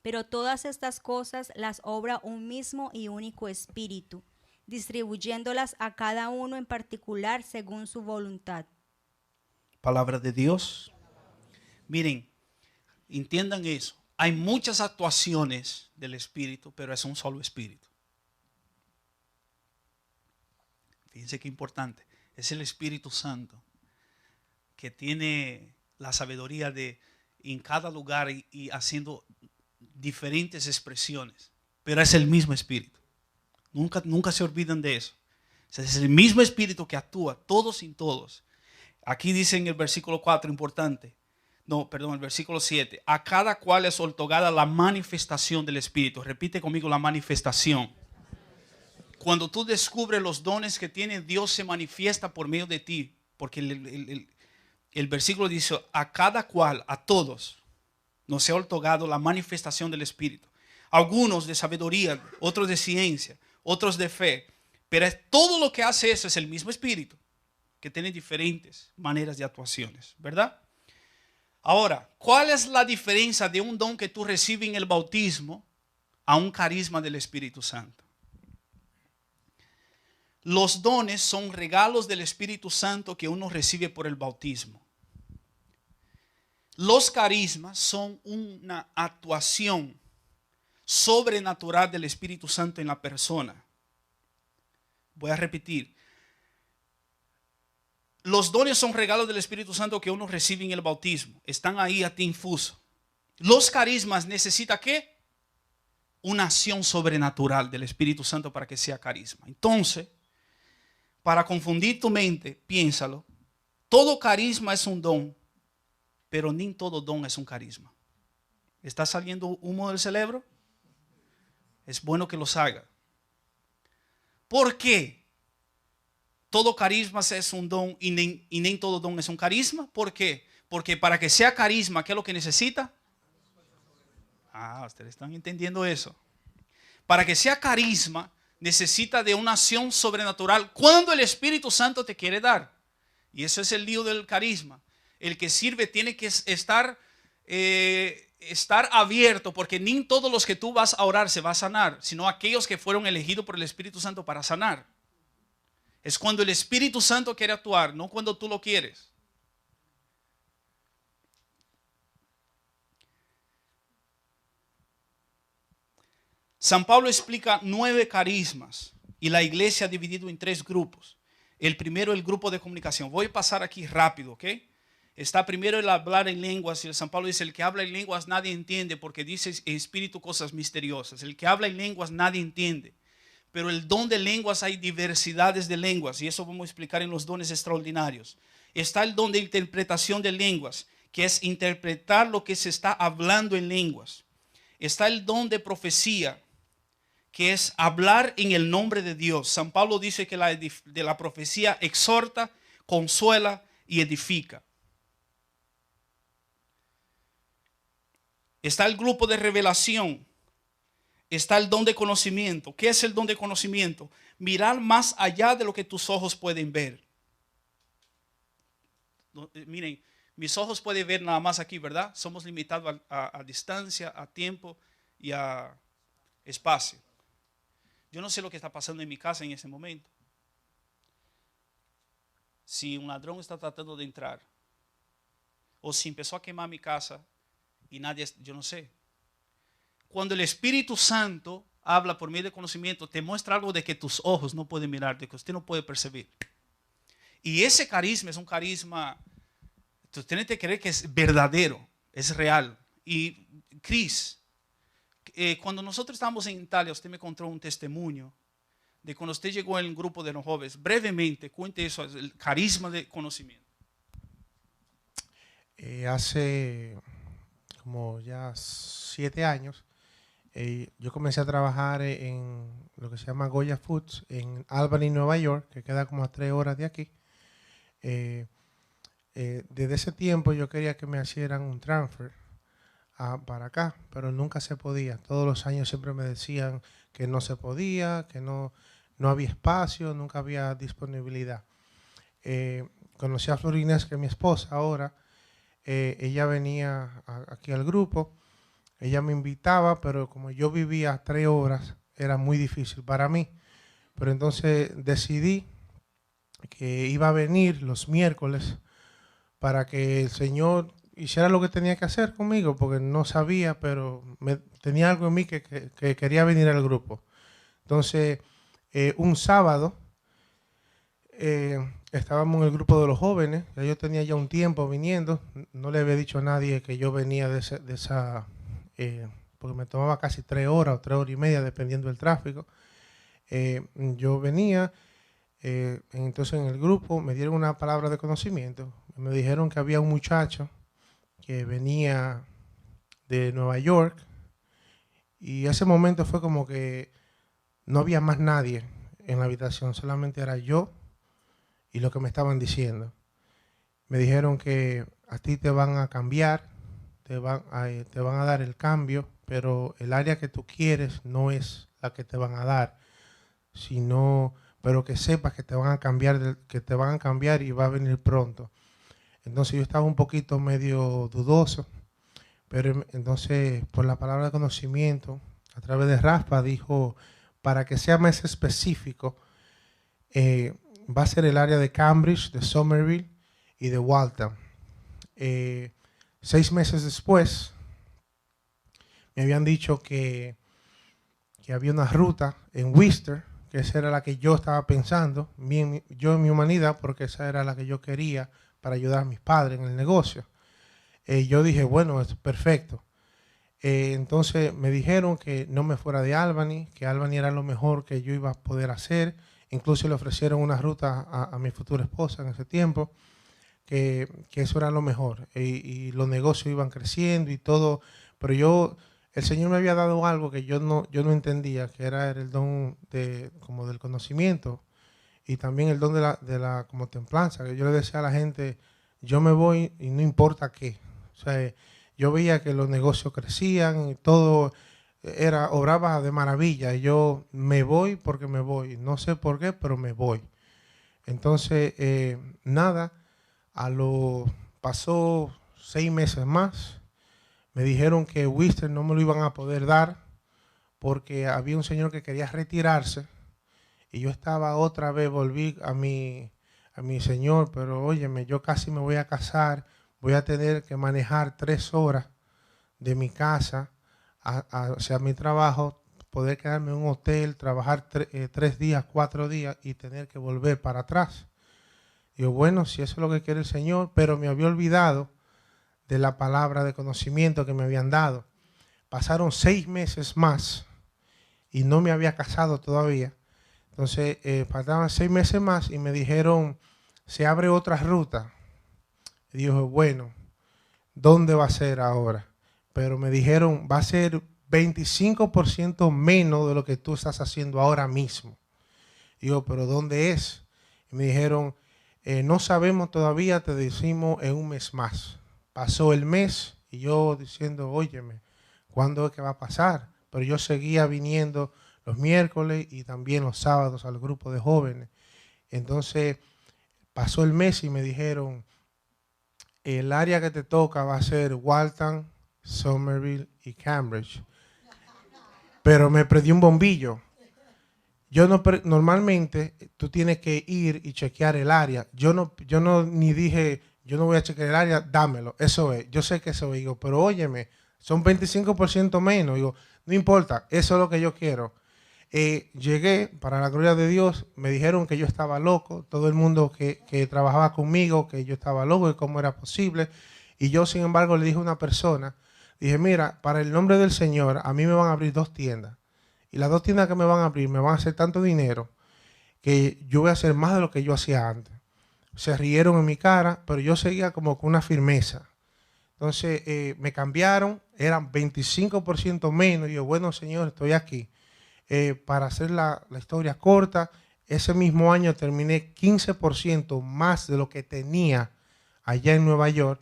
Pero todas estas cosas las obra un mismo y único Espíritu, distribuyéndolas a cada uno en particular según su voluntad. Palabra de Dios. Miren, entiendan eso. Hay muchas actuaciones del Espíritu, pero es un solo Espíritu. Fíjense qué importante. Es el Espíritu Santo que tiene la sabiduría de en cada lugar y haciendo diferentes expresiones, pero es el mismo Espíritu. Nunca se olviden de eso. O sea, es el mismo Espíritu que actúa, todos sin todos. Aquí dice en el versículo 4, importante. No, perdón, el versículo 7. A cada cual es otorgada la manifestación del Espíritu. Repite conmigo, la manifestación. Cuando tú descubres los dones que tiene, Dios se manifiesta por medio de ti. Porque el versículo dice, a cada cual, a todos, nos ha otorgado la manifestación del Espíritu. Algunos de sabiduría, otros de ciencia, otros de fe. Pero todo lo que hace eso es el mismo Espíritu, que tiene diferentes maneras de actuaciones, ¿verdad? Ahora, ¿cuál es la diferencia de un don que tú recibes en el bautismo a un carisma del Espíritu Santo? Los dones son regalos del Espíritu Santo que uno recibe por el bautismo. Los carismas son una actuación sobrenatural del Espíritu Santo en la persona. Voy a repetir. Los dones son regalos del Espíritu Santo que uno recibe en el bautismo. Están ahí a ti infuso. Los carismas necesitan ¿qué? Una acción sobrenatural del Espíritu Santo para que sea carisma. Entonces, para confundir tu mente, piénsalo. Todo carisma es un don, pero ni todo don es un carisma. ¿Está saliendo humo del cerebro? Es bueno que lo haga. ¿Por qué? Todo carisma es un don y ni todo don es un carisma. ¿Por qué? Porque para que sea carisma, ¿qué es lo que necesita? Ustedes están entendiendo eso. Para que sea carisma, necesita de una acción sobrenatural cuando el Espíritu Santo te quiere dar. Y eso es el lío del carisma. El que sirve tiene que estar abierto, porque ni todos los que tú vas a orar se va a sanar, sino aquellos que fueron elegidos por el Espíritu Santo para sanar. Es cuando el Espíritu Santo quiere actuar, no cuando tú lo quieres. San Pablo explica 9 carismas y la iglesia ha dividido en 3 grupos. El primero, el grupo de comunicación. Voy a pasar aquí rápido, ¿ok? Está primero el hablar en lenguas, y el San Pablo dice, el que habla en lenguas nadie entiende, porque dice en espíritu cosas misteriosas. El que habla en lenguas nadie entiende. Pero el don de lenguas, hay diversidades de lenguas, y eso vamos a explicar en los dones extraordinarios. Está el don de interpretación de lenguas, que es interpretar lo que se está hablando en lenguas. Está el don de profecía, que es hablar en el nombre de Dios. San Pablo dice que de la profecía exhorta, consuela y edifica. Está el grupo de revelación. Está el don de conocimiento. ¿Qué es el don de conocimiento? Mirar más allá de lo que tus ojos pueden ver. Miren, mis ojos pueden ver nada más aquí, ¿verdad? Somos limitados a distancia, a tiempo y a espacio. Yo no sé lo que está pasando en mi casa en ese momento. Si un ladrón está tratando de entrar, o si empezó a quemar mi casa y nadie, yo no sé. Cuando el Espíritu Santo habla por medio de conocimiento, te muestra algo de que tus ojos no pueden mirar, de que usted no puede percibir. Y ese carisma es un carisma, tú tienes que creer que es verdadero, es real. Y Cris, cuando nosotros estábamos en Italia, usted me contó un testimonio de cuando usted llegó en el grupo de los jóvenes. Brevemente, cuente eso, el carisma de conocimiento. Hace como ya 7 años, yo comencé a trabajar en lo que se llama Goya Foods en Albany, Nueva York, que queda como a 3 horas de aquí. Desde ese tiempo yo quería que me hicieran un transfer para acá, pero nunca se podía. Todos los años siempre me decían que no se podía, que no había espacio, nunca había disponibilidad. Conocí a Flor Inés, que es mi esposa ahora. Ella venía aquí al grupo. Ella me invitaba, pero como yo vivía a 3 horas, era muy difícil para mí. Pero entonces decidí que iba a venir los miércoles para que el Señor hiciera lo que tenía que hacer conmigo, porque no sabía, pero tenía algo en mí que quería venir al grupo. Entonces, un sábado, estábamos en el grupo de los jóvenes. Ya yo tenía ya un tiempo viniendo. No le había dicho a nadie que yo venía de esa porque me tomaba casi 3 horas o 3 horas y media, dependiendo del tráfico. Yo venía, entonces en el grupo me dieron una palabra de conocimiento. Me dijeron que había un muchacho que venía de Nueva York, y ese momento fue como que no había más nadie en la habitación, solamente era yo y lo que me estaban diciendo. Me dijeron que a ti te van a cambiar, te van a dar el cambio, pero el área que tú quieres no es la que te van a dar, sino, pero que sepas que te van a cambiar, y va a venir pronto. Entonces yo estaba un poquito medio dudoso, pero entonces por la palabra de conocimiento, a través de Rafa, dijo, para que sea más específico, va a ser el área de Cambridge, de Somerville y de Waltham. 6 meses después, me habían dicho que había una ruta en Worcester, que esa era la que yo estaba pensando, yo en mi humanidad, porque esa era la que yo quería para ayudar a mis padres en el negocio. Yo dije, bueno, es perfecto. Entonces me dijeron que no me fuera de Albany, que Albany era lo mejor que yo iba a poder hacer. Incluso le ofrecieron una ruta a mi futura esposa en ese tiempo, que eso era lo mejor. Y los negocios iban creciendo y todo. Pero el Señor me había dado algo que yo no entendía, que era el don como del conocimiento, y también el don de la como templanza, que yo le decía a la gente, yo me voy y no importa qué. O sea, yo veía que los negocios crecían y todo obraba de maravilla. Y yo me voy porque me voy. No sé por qué, pero me voy. Entonces, nada, pasó 6 meses más. Me dijeron que Worcester no me lo iban a poder dar porque había un señor que quería retirarse. Y yo estaba otra vez, volví a mi señor, pero óyeme, yo casi me voy a casar. Voy a tener que manejar 3 horas de mi casa hacia mi trabajo, poder quedarme en un hotel, trabajar 3 días, 4 días y tener que volver para atrás. Digo, bueno, si eso es lo que quiere el Señor, pero me había olvidado de la palabra de conocimiento que me habían dado. Pasaron 6 meses más y no me había casado todavía. Entonces, faltaban 6 meses más y me dijeron, se abre otra ruta. Y dije, bueno, ¿dónde va a ser ahora? Pero me dijeron, va a ser 25% menos de lo que tú estás haciendo ahora mismo. Y yo, ¿pero dónde es? Y me dijeron, no sabemos todavía, te decimos en un mes más. Pasó el mes y yo diciendo, óyeme, ¿cuándo es que va a pasar? Pero yo seguía viniendo los miércoles y también los sábados al grupo de jóvenes. Entonces pasó el mes y me dijeron, el área que te toca va a ser Waltham, Somerville y Cambridge. Pero me prendí un bombillo. Yo no, normalmente tú tienes que ir y chequear el área. Yo no ni dije, yo no voy a chequear el área, dámelo. Eso es, yo sé que eso es. Digo, pero óyeme, son 25% menos. Digo, no importa, eso es lo que yo quiero. Llegué, para la gloria de Dios, me dijeron que yo estaba loco. Todo el mundo que trabajaba conmigo, que yo estaba loco y cómo era posible. Y yo, sin embargo, le dije a una persona, dije, mira, para el nombre del Señor, a mí me van a abrir 2 tiendas. Y las 2 tiendas que me van a abrir me van a hacer tanto dinero que yo voy a hacer más de lo que yo hacía antes. Se rieron en mi cara, pero yo seguía como con una firmeza. Entonces me cambiaron, eran 25% menos. Y yo, bueno, Señor, estoy aquí. Para hacer la historia corta, ese mismo año terminé 15% más de lo que tenía allá en Nueva York.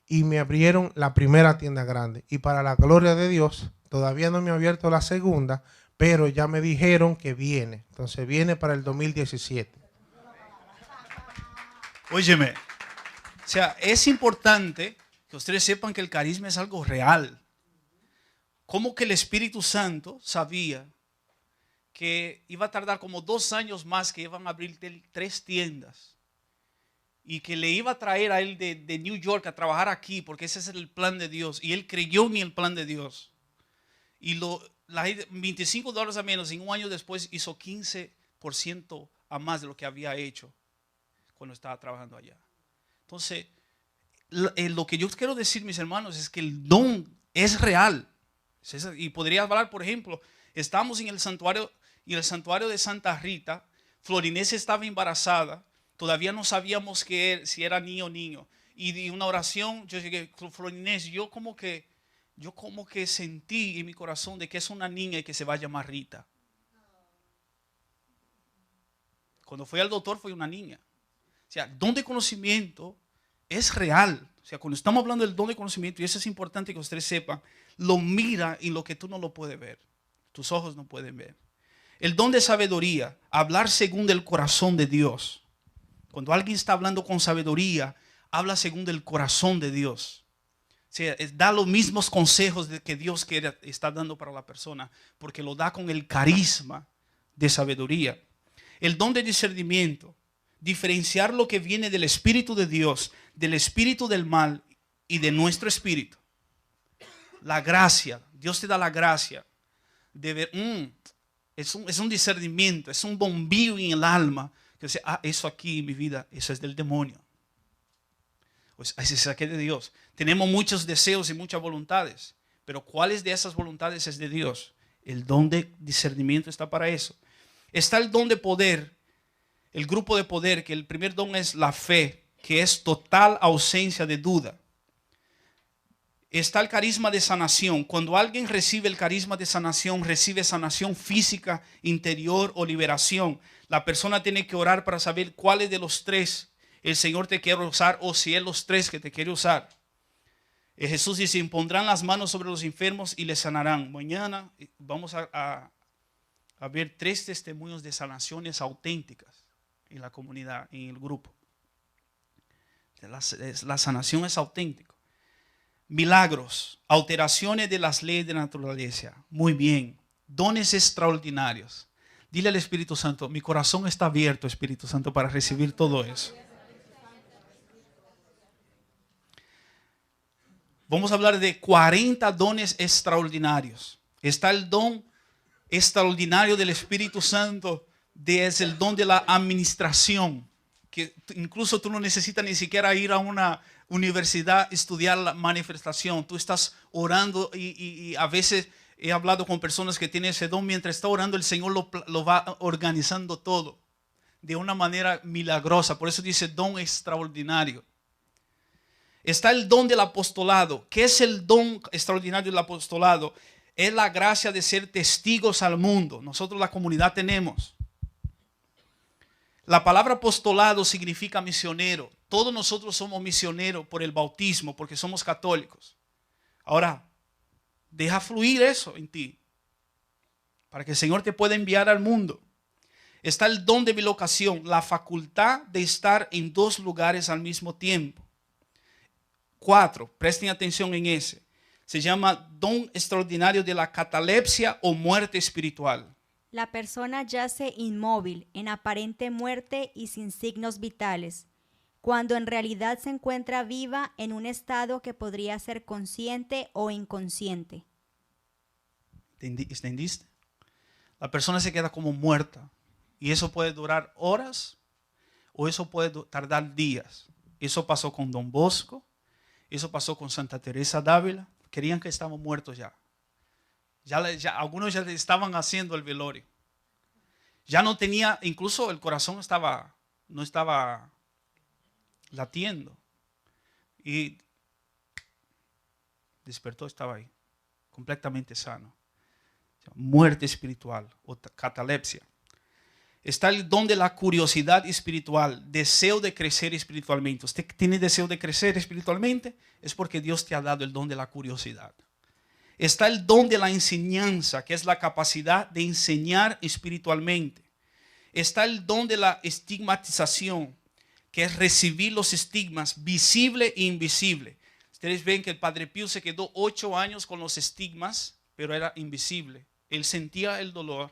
Y me abrieron la primera tienda grande. Y para la gloria de Dios, todavía no me ha abierto la segunda, pero ya me dijeron que viene. Entonces viene para el 2017. Óyeme, o sea, es importante que ustedes sepan que el carisma es algo real. ¿Cómo que el Espíritu Santo sabía que iba a tardar como 2 años más, que iban a abrir 3 tiendas? Y que le iba a traer a él de New York a trabajar aquí, porque ese es el plan de Dios. Y él creyó en el plan de Dios. Y $25 a menos, en un año después hizo 15% a más de lo que había hecho cuando estaba trabajando allá. Entonces, lo que yo quiero decir, mis hermanos, es que el don es real. Y podría hablar, por ejemplo, estamos en el santuario de Santa Rita. Florinés estaba embarazada. Todavía no sabíamos si era niño o niño. Y de una oración, yo llegué, Florinés, yo como que sentí en mi corazón de que es una niña y que se va a llamar Rita. Cuando fui al doctor fue una niña. O sea, el don de conocimiento es real. O sea, cuando estamos hablando del don de conocimiento, y eso es importante que ustedes sepan, lo mira en lo que tú no lo puedes ver. Tus ojos no pueden ver. El don de sabiduría, hablar según el corazón de Dios. Cuando alguien está hablando con sabiduría, habla según el corazón de Dios. O sea, da los mismos consejos que Dios está dando para la persona, porque lo da con el carisma de sabiduría. El don de discernimiento, diferenciar lo que viene del Espíritu de Dios, del espíritu del mal y de nuestro espíritu. La gracia, Dios te da la gracia de ver, es un discernimiento, es un bombillo en el alma, que dice, eso aquí en mi vida, eso es del demonio. Pues ese saque de Dios. Tenemos muchos deseos y muchas voluntades, pero ¿cuáles de esas voluntades es de Dios? El don de discernimiento está para eso. Está el don de poder, el grupo de poder, que el primer don es la fe, que es total ausencia de duda. Está el carisma de sanación. Cuando alguien recibe el carisma de sanación, recibe sanación física, interior o liberación. La persona tiene que orar para saber cuáles de los 3 el Señor te quiere usar, o si es los 3 que te quiere usar. Jesús dice, impondrán las manos sobre los enfermos y les sanarán. Mañana vamos a ver 3 testimonios de sanaciones auténticas en la comunidad, en el grupo. La sanación es auténtica. Milagros, alteraciones de las leyes de la naturaleza. Muy bien. Dones extraordinarios. Dile al Espíritu Santo, mi corazón está abierto, Espíritu Santo, para recibir todo eso. Vamos a hablar de 40 dones extraordinarios. Está el don extraordinario del Espíritu Santo, es el don de la administración. que incluso tú no necesitas ni siquiera ir a una universidad a estudiar la manifestación. Tú estás orando y a veces he hablado con personas que tienen ese don. Mientras está orando, el Señor lo va organizando todo de una manera milagrosa. Por eso dice don extraordinario. Está el don del apostolado. ¿Qué es el don extraordinario del apostolado? Es la gracia de ser testigos al mundo. Nosotros la comunidad tenemos. La palabra apostolado significa misionero. Todos nosotros somos misioneros por el bautismo, porque somos católicos. Ahora, deja fluir eso en ti, para que el Señor te pueda enviar al mundo. Está el don de bilocación, la facultad de estar en dos lugares al mismo tiempo. 4, presten atención en ese. Se llama don extraordinario de la catalepsia o muerte espiritual. La persona yace inmóvil, en aparente muerte y sin signos vitales, cuando en realidad se encuentra viva en un estado que podría ser consciente o inconsciente. ¿Entendiste? La persona se queda como muerta y eso puede durar horas o eso puede tardar días. Eso pasó con Don Bosco, eso pasó con Santa Teresa d'Ávila. Querían que estábamos muertos ya. Algunos ya estaban haciendo el velorio. Ya no tenía, incluso el corazón no estaba latiendo. Y despertó, estaba ahí, completamente sano. Muerte espiritual o catalepsia. Está el don de la curiosidad espiritual, deseo de crecer espiritualmente. ¿Usted tiene deseo de crecer espiritualmente? Es porque Dios te ha dado el don de la curiosidad. Está el don de la enseñanza, que es la capacidad de enseñar espiritualmente. Está el don de la estigmatización, que es recibir los estigmas visible e invisible. Ustedes ven que el Padre Pío se quedó 8 años con los estigmas, pero era invisible. Él sentía el dolor.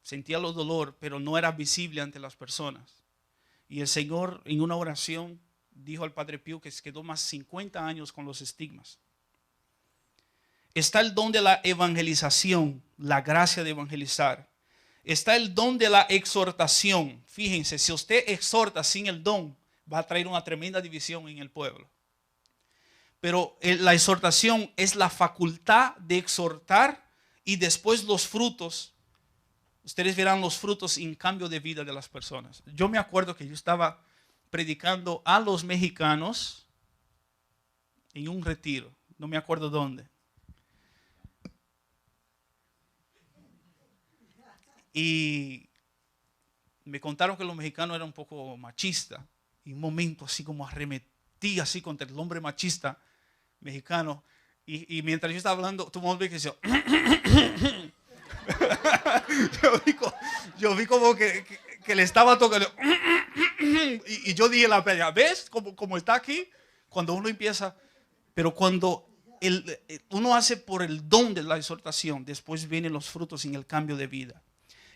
Sentía el dolor, pero no era visible ante las personas. Y el Señor en una oración dijo al Padre Pío que se quedó más 50 años con los estigmas. Está el don de la evangelización, la gracia de evangelizar. Está el don de la exhortación. Fíjense, si usted exhorta sin el don, va a traer una tremenda división en el pueblo. Pero la exhortación es la facultad de exhortar y después los frutos. Ustedes verán los frutos en cambio de vida de las personas. Yo me acuerdo que yo estaba predicando a los mexicanos en un retiro. No me acuerdo dónde. Y me contaron que los mexicanos eran un poco machistas. Y un momento así como arremetí así contra el hombre machista mexicano. Y mientras yo estaba hablando, todo el mundo ve que decía... yo vi como que le estaba tocando. Y yo dije la pelea, ¿ves cómo está aquí? Cuando uno empieza, pero cuando uno hace por el don de la exhortación, después vienen los frutos en el cambio de vida.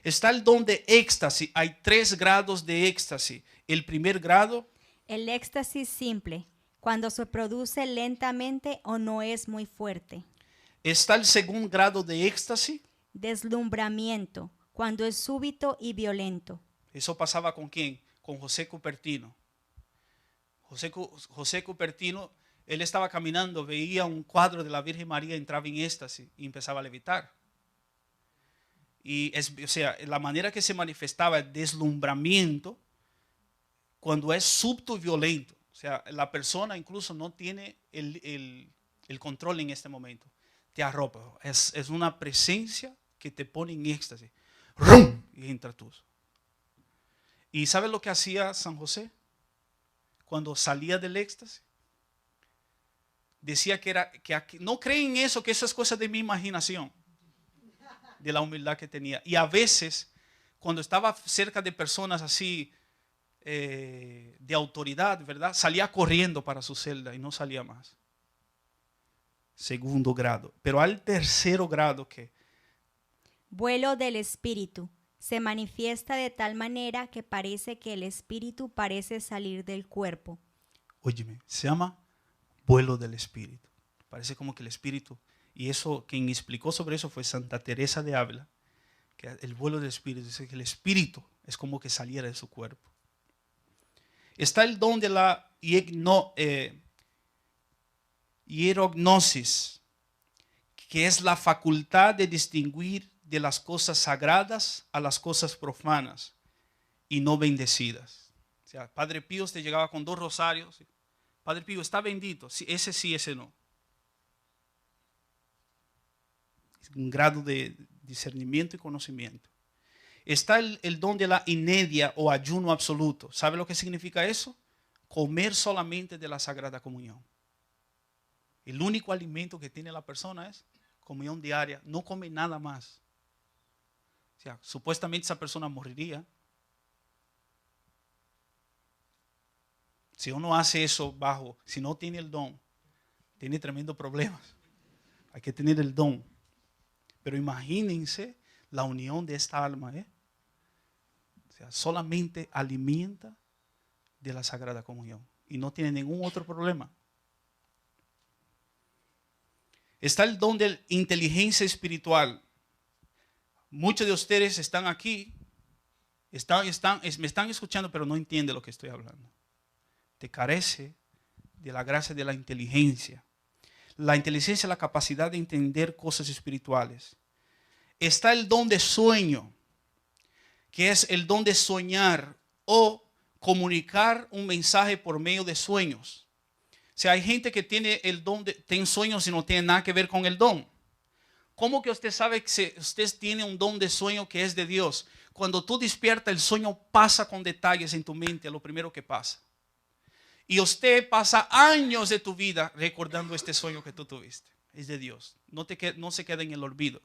Está el don de éxtasis. Hay 3 grados de éxtasis. El primer grado, el éxtasis simple, cuando se produce lentamente o no es muy fuerte. Está el segundo grado de éxtasis. Deslumbramiento, cuando es súbito y violento. Eso pasaba con ¿quién? Con José Cupertino. José Cupertino, él estaba caminando, veía un cuadro de la Virgen María, entraba en éxtasis y empezaba a levitar. Y la manera que se manifestaba el deslumbramiento cuando es súbito y violento. O sea, la persona incluso no tiene el control en este momento. Te arropa. Es una presencia que te pone en éxtasis. ¡Rum! Y entra tú. ¿Y sabes lo que hacía San José? Cuando salía del éxtasis. Decía que no creen en eso, que eso es cosa de mi imaginación. De la humildad que tenía. Y a veces, cuando estaba cerca de personas así, de autoridad, ¿verdad? Salía corriendo para su celda y no salía más. Segundo grado. Pero al tercero grado, ¿qué? Vuelo del espíritu. Se manifiesta de tal manera que parece que el espíritu parece salir del cuerpo. Óyeme, se llama vuelo del espíritu. Parece como que el espíritu, y eso quien explicó sobre eso fue Santa Teresa de Ávila, Que el vuelo del espíritu, dice que el espíritu es como que saliera de su cuerpo. Está el don de la hierognosis, que es la facultad de distinguir de las cosas sagradas a las cosas profanas y no bendecidas. O sea, Padre Pío te llegaba con 2 rosarios. Padre Pío, está bendito. Sí, ese no. Un grado de discernimiento y conocimiento. Está el don de la inedia o ayuno absoluto. ¿Sabe lo que significa eso? Comer solamente de la Sagrada Comunión. El único alimento que tiene la persona es comunión diaria. No come nada más. O sea, supuestamente esa persona moriría. Si uno hace eso si no tiene el don, tiene tremendos problemas. Hay que tener el don. Pero imagínense la unión de esta alma, O sea, solamente alimenta de la Sagrada Comunión y no tiene ningún otro problema. Está el don de inteligencia espiritual. Muchos de ustedes están aquí, me están escuchando, pero no entienden lo que estoy hablando. Te carece de la gracia de la inteligencia. La inteligencia es la capacidad de entender cosas espirituales. Está el don de sueño, que es el don de soñar o comunicar un mensaje por medio de sueños. O sea, hay gente que tiene el don tiene sueños y no tiene nada que ver con el don. ¿Cómo que usted sabe que usted tiene un don de sueño que es de Dios? Cuando tú despiertas, el sueño pasa con detalles en tu mente, es lo primero que pasa. Y usted pasa años de tu vida recordando este sueño que tú tuviste. Es de Dios. No se queda en el olvido.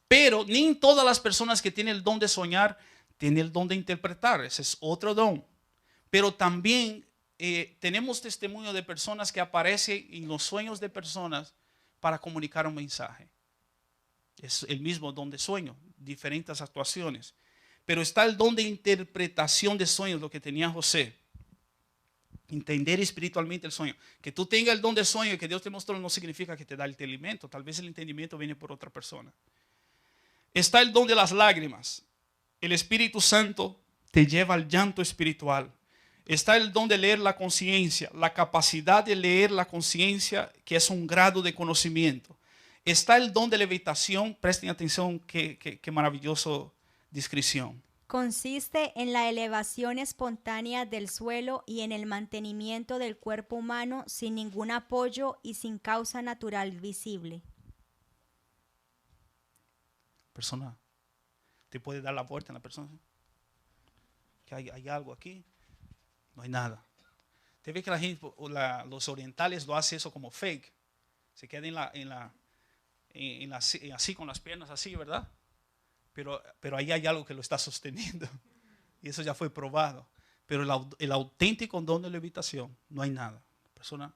Pero ni todas las personas que tienen el don de soñar tienen el don de interpretar. Ese es otro don. Pero también tenemos testimonio de personas que aparecen en los sueños de personas para comunicar un mensaje. Es el mismo don de sueño, diferentes actuaciones. Pero está el don de interpretación de sueños, lo que tenía José. Entender espiritualmente el sueño. Que tú tengas el don de sueño y que Dios te mostró no significa que te da el entendimiento. Tal vez el entendimiento viene por otra persona. Está el don de las lágrimas. El Espíritu Santo te lleva al llanto espiritual. Está el don de leer la conciencia, la capacidad de leer la conciencia, que es un grado de conocimiento. Está el don de levitación. Presten atención, qué maravillosa descripción. Consiste en la elevación espontánea del suelo y en el mantenimiento del cuerpo humano sin ningún apoyo y sin causa natural visible. Persona, te puede dar la vuelta en la persona. Que hay algo aquí. No hay nada. Te ve que la gente, los orientales lo hacen eso como fake. Se quedan así con las piernas así, ¿verdad? Pero ahí hay algo que lo está sosteniendo. Y eso ya fue probado. Pero el auténtico don de levitación, no hay nada. La persona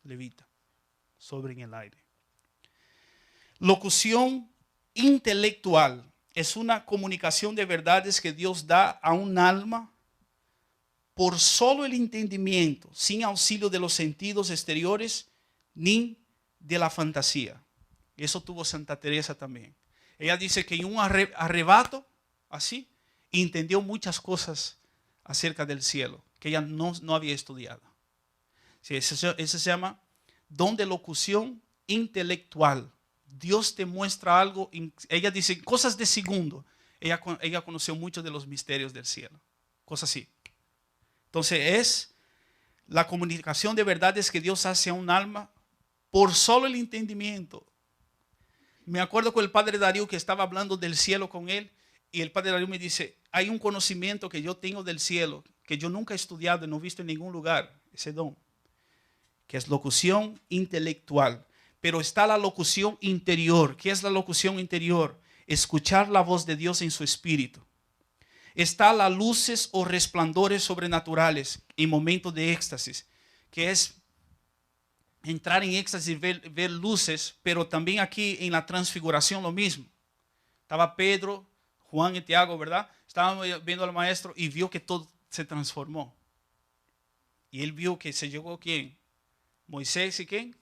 levita sobre en el aire. Locución intelectual es una comunicación de verdades que Dios da a un alma por solo el entendimiento, sin auxilio de los sentidos exteriores ni de la fantasía. Eso tuvo Santa Teresa también. Ella dice que en un arrebato así entendió muchas cosas acerca del cielo que ella no había estudiado. Sí, eso se llama don de locución intelectual. Dios te muestra algo. Ella dice cosas de segundo. Ella conoció muchos de los misterios del cielo. Cosas así. Entonces es la comunicación de verdades que Dios hace a un alma por solo el entendimiento. Me acuerdo con el padre Darío que estaba hablando del cielo con él y el padre Darío me dice, hay un conocimiento que yo tengo del cielo que yo nunca he estudiado y no he visto en ningún lugar, ese don, que es locución intelectual. Pero está la locución interior. ¿Qué es la locución interior? Escuchar la voz de Dios en su espíritu. Está las luces o resplandores sobrenaturales en momentos de éxtasis, que es entrar en éxtasis y ver luces, pero también aquí en la transfiguración lo mismo. Estaba Pedro, Juan y Tiago, ¿verdad? Estaban viendo al maestro y vio que todo se transformó. Y él vio que se llegó ¿quién? Moisés y ¿quién?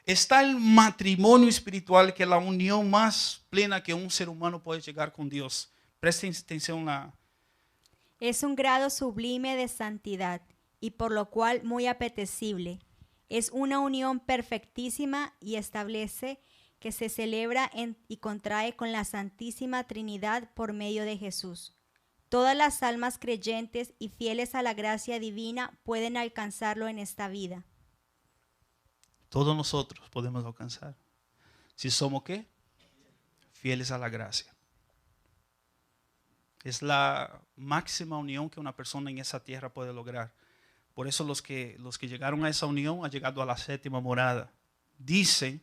Está el matrimonio espiritual, que es la unión más plena que un ser humano puede llegar con Dios. Presten atención a... Es un grado sublime de santidad y por lo cual muy apetecible. Es una unión perfectísima y establece que se celebra y contrae con la Santísima Trinidad por medio de Jesús. Todas las almas creyentes y fieles a la gracia divina pueden alcanzarlo en esta vida. Todos nosotros podemos alcanzar. Si somos ¿qué? Fieles a la gracia. Es la máxima unión que una persona en esa tierra puede lograr. Por eso los que llegaron a esa unión han llegado a la séptima morada. Dice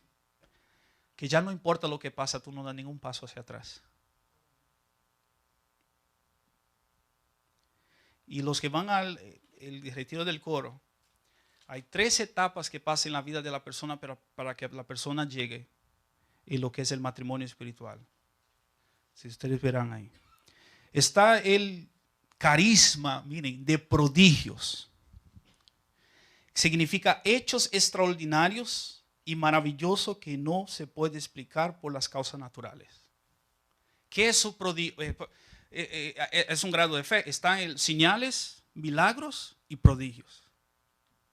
que ya no importa lo que pasa, tú no das ningún paso hacia atrás. Y los que van al el retiro del coro, hay 3 etapas que pasan en la vida de la persona para que la persona llegue en lo que es el matrimonio espiritual. Si ustedes verán ahí. Está el carisma, miren, de prodigios. Significa hechos extraordinarios y maravillosos que no se puede explicar por las causas naturales. ¿Qué es su prodigio? Es un grado de fe. Están señales, milagros y prodigios.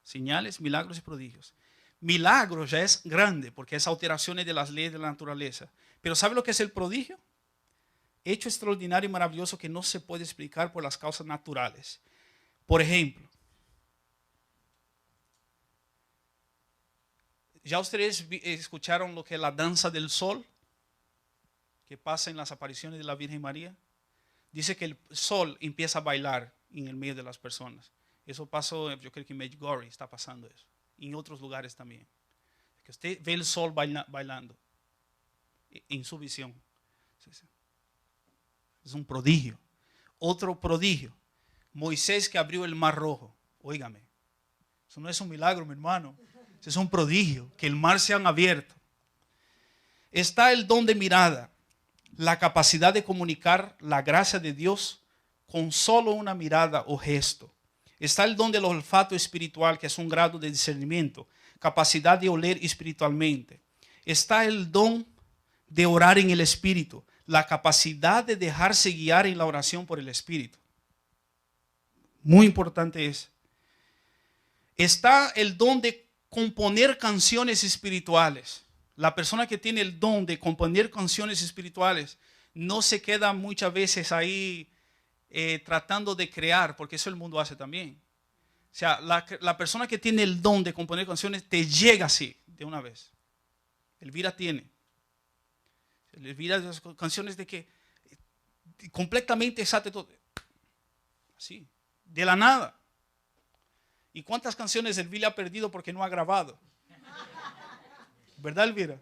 Señales, milagros y prodigios. Milagros ya es grande porque es alteraciones de las leyes de la naturaleza. Pero ¿sabe lo que es el prodigio? Hecho extraordinario y maravilloso que no se puede explicar por las causas naturales. Por ejemplo, ¿ya ustedes escucharon lo que es la danza del sol? Que pasa en las apariciones de la Virgen María. Dice que el sol empieza a bailar en el medio de las personas. Eso pasó, yo creo que en Medjugorje está pasando eso. Y en otros lugares también. Que usted ve el sol bailando en su visión. Es un prodigio. Otro prodigio. Moisés que abrió el mar rojo. Óigame. Eso no es un milagro, mi hermano. Eso es un prodigio. Que el mar se han abierto. Está el don de mirada. La capacidad de comunicar la gracia de Dios con solo una mirada o gesto. Está el don del olfato espiritual, que es un grado de discernimiento, capacidad de oler espiritualmente. Está el don de orar en el Espíritu, la capacidad de dejarse guiar en la oración por el Espíritu. Muy importante es. Está el don de componer canciones espirituales. La persona que tiene el don de componer canciones espirituales no se queda muchas veces ahí tratando de crear, porque eso el mundo hace también. O sea, la persona que tiene el don de componer canciones te llega así, de una vez. Elvira tiene. Elvira las canciones de que completamente exacto todo. Así, de la nada. ¿Y cuántas canciones Elvira ha perdido porque no ha grabado? ¿Verdad, Elvira?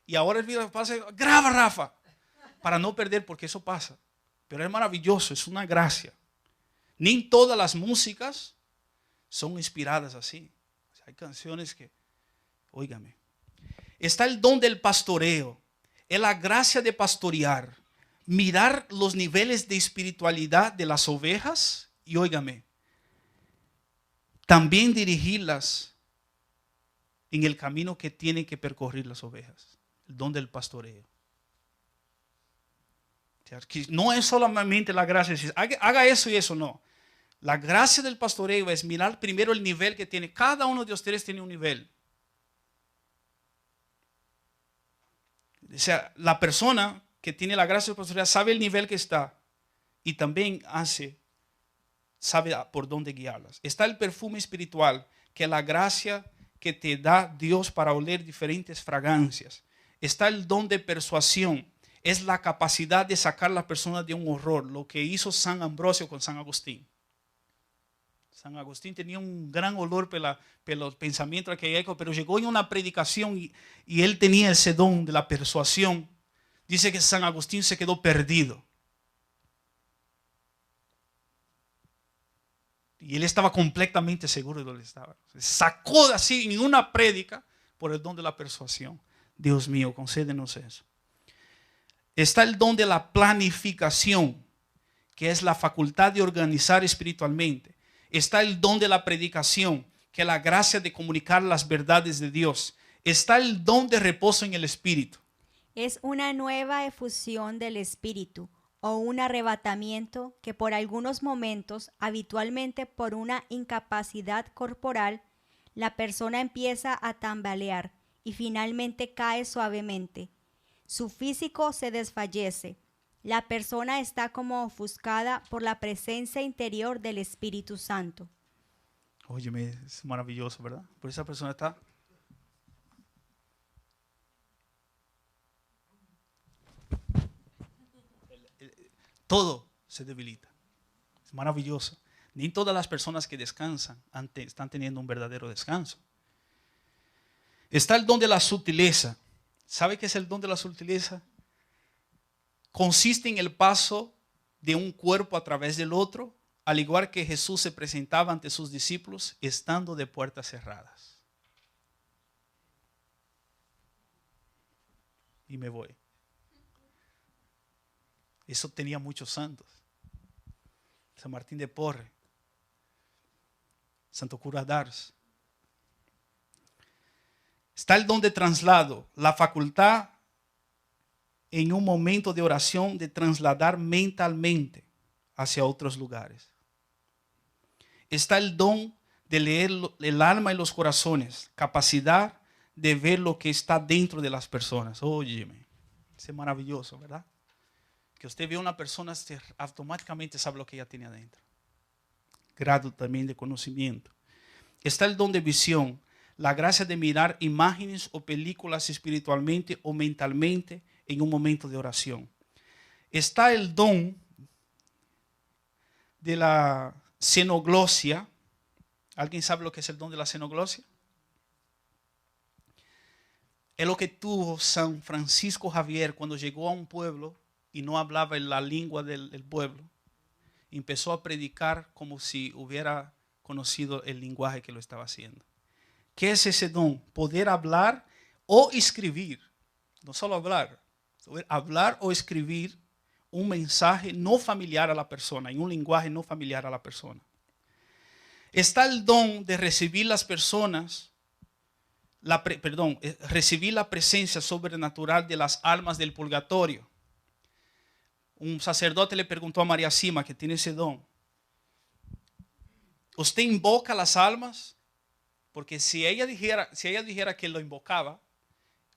Y ahora Elvira pasa, graba, Rafa, para no perder, porque eso pasa. Pero es maravilloso, es una gracia. Ni todas las músicas son inspiradas así. O sea, hay canciones que, óigame. Está el don del pastoreo, es la gracia de pastorear, mirar los niveles de espiritualidad de las ovejas y, óigame, también dirigirlas en el camino que tienen que percorrer las ovejas. El don del pastoreo. No es solamente la gracia, haga eso y eso, no. La gracia del pastoreo es mirar primero el nivel que tiene. Cada uno de ustedes tiene un nivel. O sea, la persona que tiene la gracia del pastoreo sabe el nivel que está y también sabe por dónde guiarlas. Está el perfume espiritual, que es la gracia que te da Dios para oler diferentes fragancias. Está el don de persuasión. Es la capacidad de sacar a la persona de un horror, lo que hizo San Ambrosio con San Agustín. San Agustín tenía un gran olor por los pensamientos arcaicos, pero llegó en una predicación y él tenía ese don de la persuasión. Dice que San Agustín se quedó perdido. Y él estaba completamente seguro de lo que estaba. Se sacó así en una prédica por el don de la persuasión. Dios mío, concédenos eso. Está el don de la planificación, que es la facultad de organizar espiritualmente. Está el don de la predicación, que es la gracia de comunicar las verdades de Dios. Está el don de reposo en el Espíritu. Es una nueva efusión del espíritu o un arrebatamiento que por algunos momentos, habitualmente por una incapacidad corporal, la persona empieza a tambalear y finalmente cae suavemente. Su físico se desfallece. La persona está como ofuscada por la presencia interior del Espíritu Santo. Óyeme, es maravilloso, ¿verdad? Por esa persona está... Todo se debilita. Es maravilloso. Ni todas las personas que descansan están teniendo un verdadero descanso. Está el don de la sutileza. ¿Sabe qué es el don de la sutileza? Consiste en el paso de un cuerpo a través del otro, al igual que Jesús se presentaba ante sus discípulos estando de puertas cerradas. Y me voy. Eso tenía muchos santos. San Martín de Porres, Santo Cura d'Ars. Está el don de traslado, la facultad en un momento de oración de trasladar mentalmente hacia otros lugares. Está el don de leer el alma y los corazones, capacidad de ver lo que está dentro de las personas. Óyeme, es maravilloso, ¿verdad? Que usted ve a una persona, automáticamente sabe lo que ella tiene adentro. Grado también de conocimiento. Está el don de visión, la gracia de mirar imágenes o películas espiritualmente o mentalmente en un momento de oración. Está el don de la xenoglosia. ¿Alguien sabe lo que es el don de la xenoglosia? Es lo que tuvo San Francisco Javier cuando llegó a un pueblo y no hablaba la lengua del pueblo. Empezó a predicar como si hubiera conocido el lenguaje que lo estaba haciendo. ¿Qué es ese don? Poder hablar o escribir. No solo hablar. Hablar o escribir un mensaje no familiar a la persona, en un lenguaje no familiar a la persona. Está el don de recibir las personas, recibir la presencia sobrenatural de las almas del purgatorio. Un sacerdote le preguntó a María Sima, que tiene ese don: ¿usted invoca las almas? Porque si ella dijera que lo invocaba,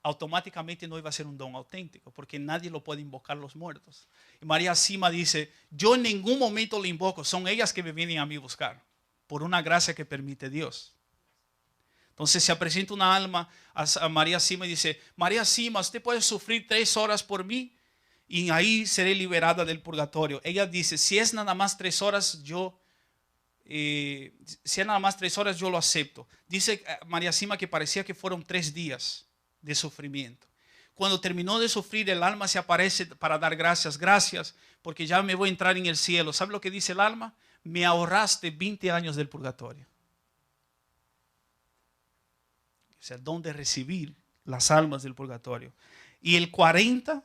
automáticamente no iba a ser un don auténtico, porque nadie lo puede invocar los muertos. Y María Sima dice: yo en ningún momento lo invoco, son ellas que me vienen a mí buscar, por una gracia que permite Dios. Entonces se presenta una alma a María Sima y dice: María Sima, usted puede sufrir 3 horas por mí y ahí seré liberada del purgatorio. Ella dice: si es nada más 3 horas, yo lo acepto. Dice María Sima que parecía que fueron 3 días de sufrimiento. Cuando terminó de sufrir, el alma se aparece para dar gracias. Gracias, porque ya me voy a entrar en el cielo. ¿Sabe lo que dice el alma? Me ahorraste 20 años del purgatorio. Es el don de recibir las almas del purgatorio. Y el 40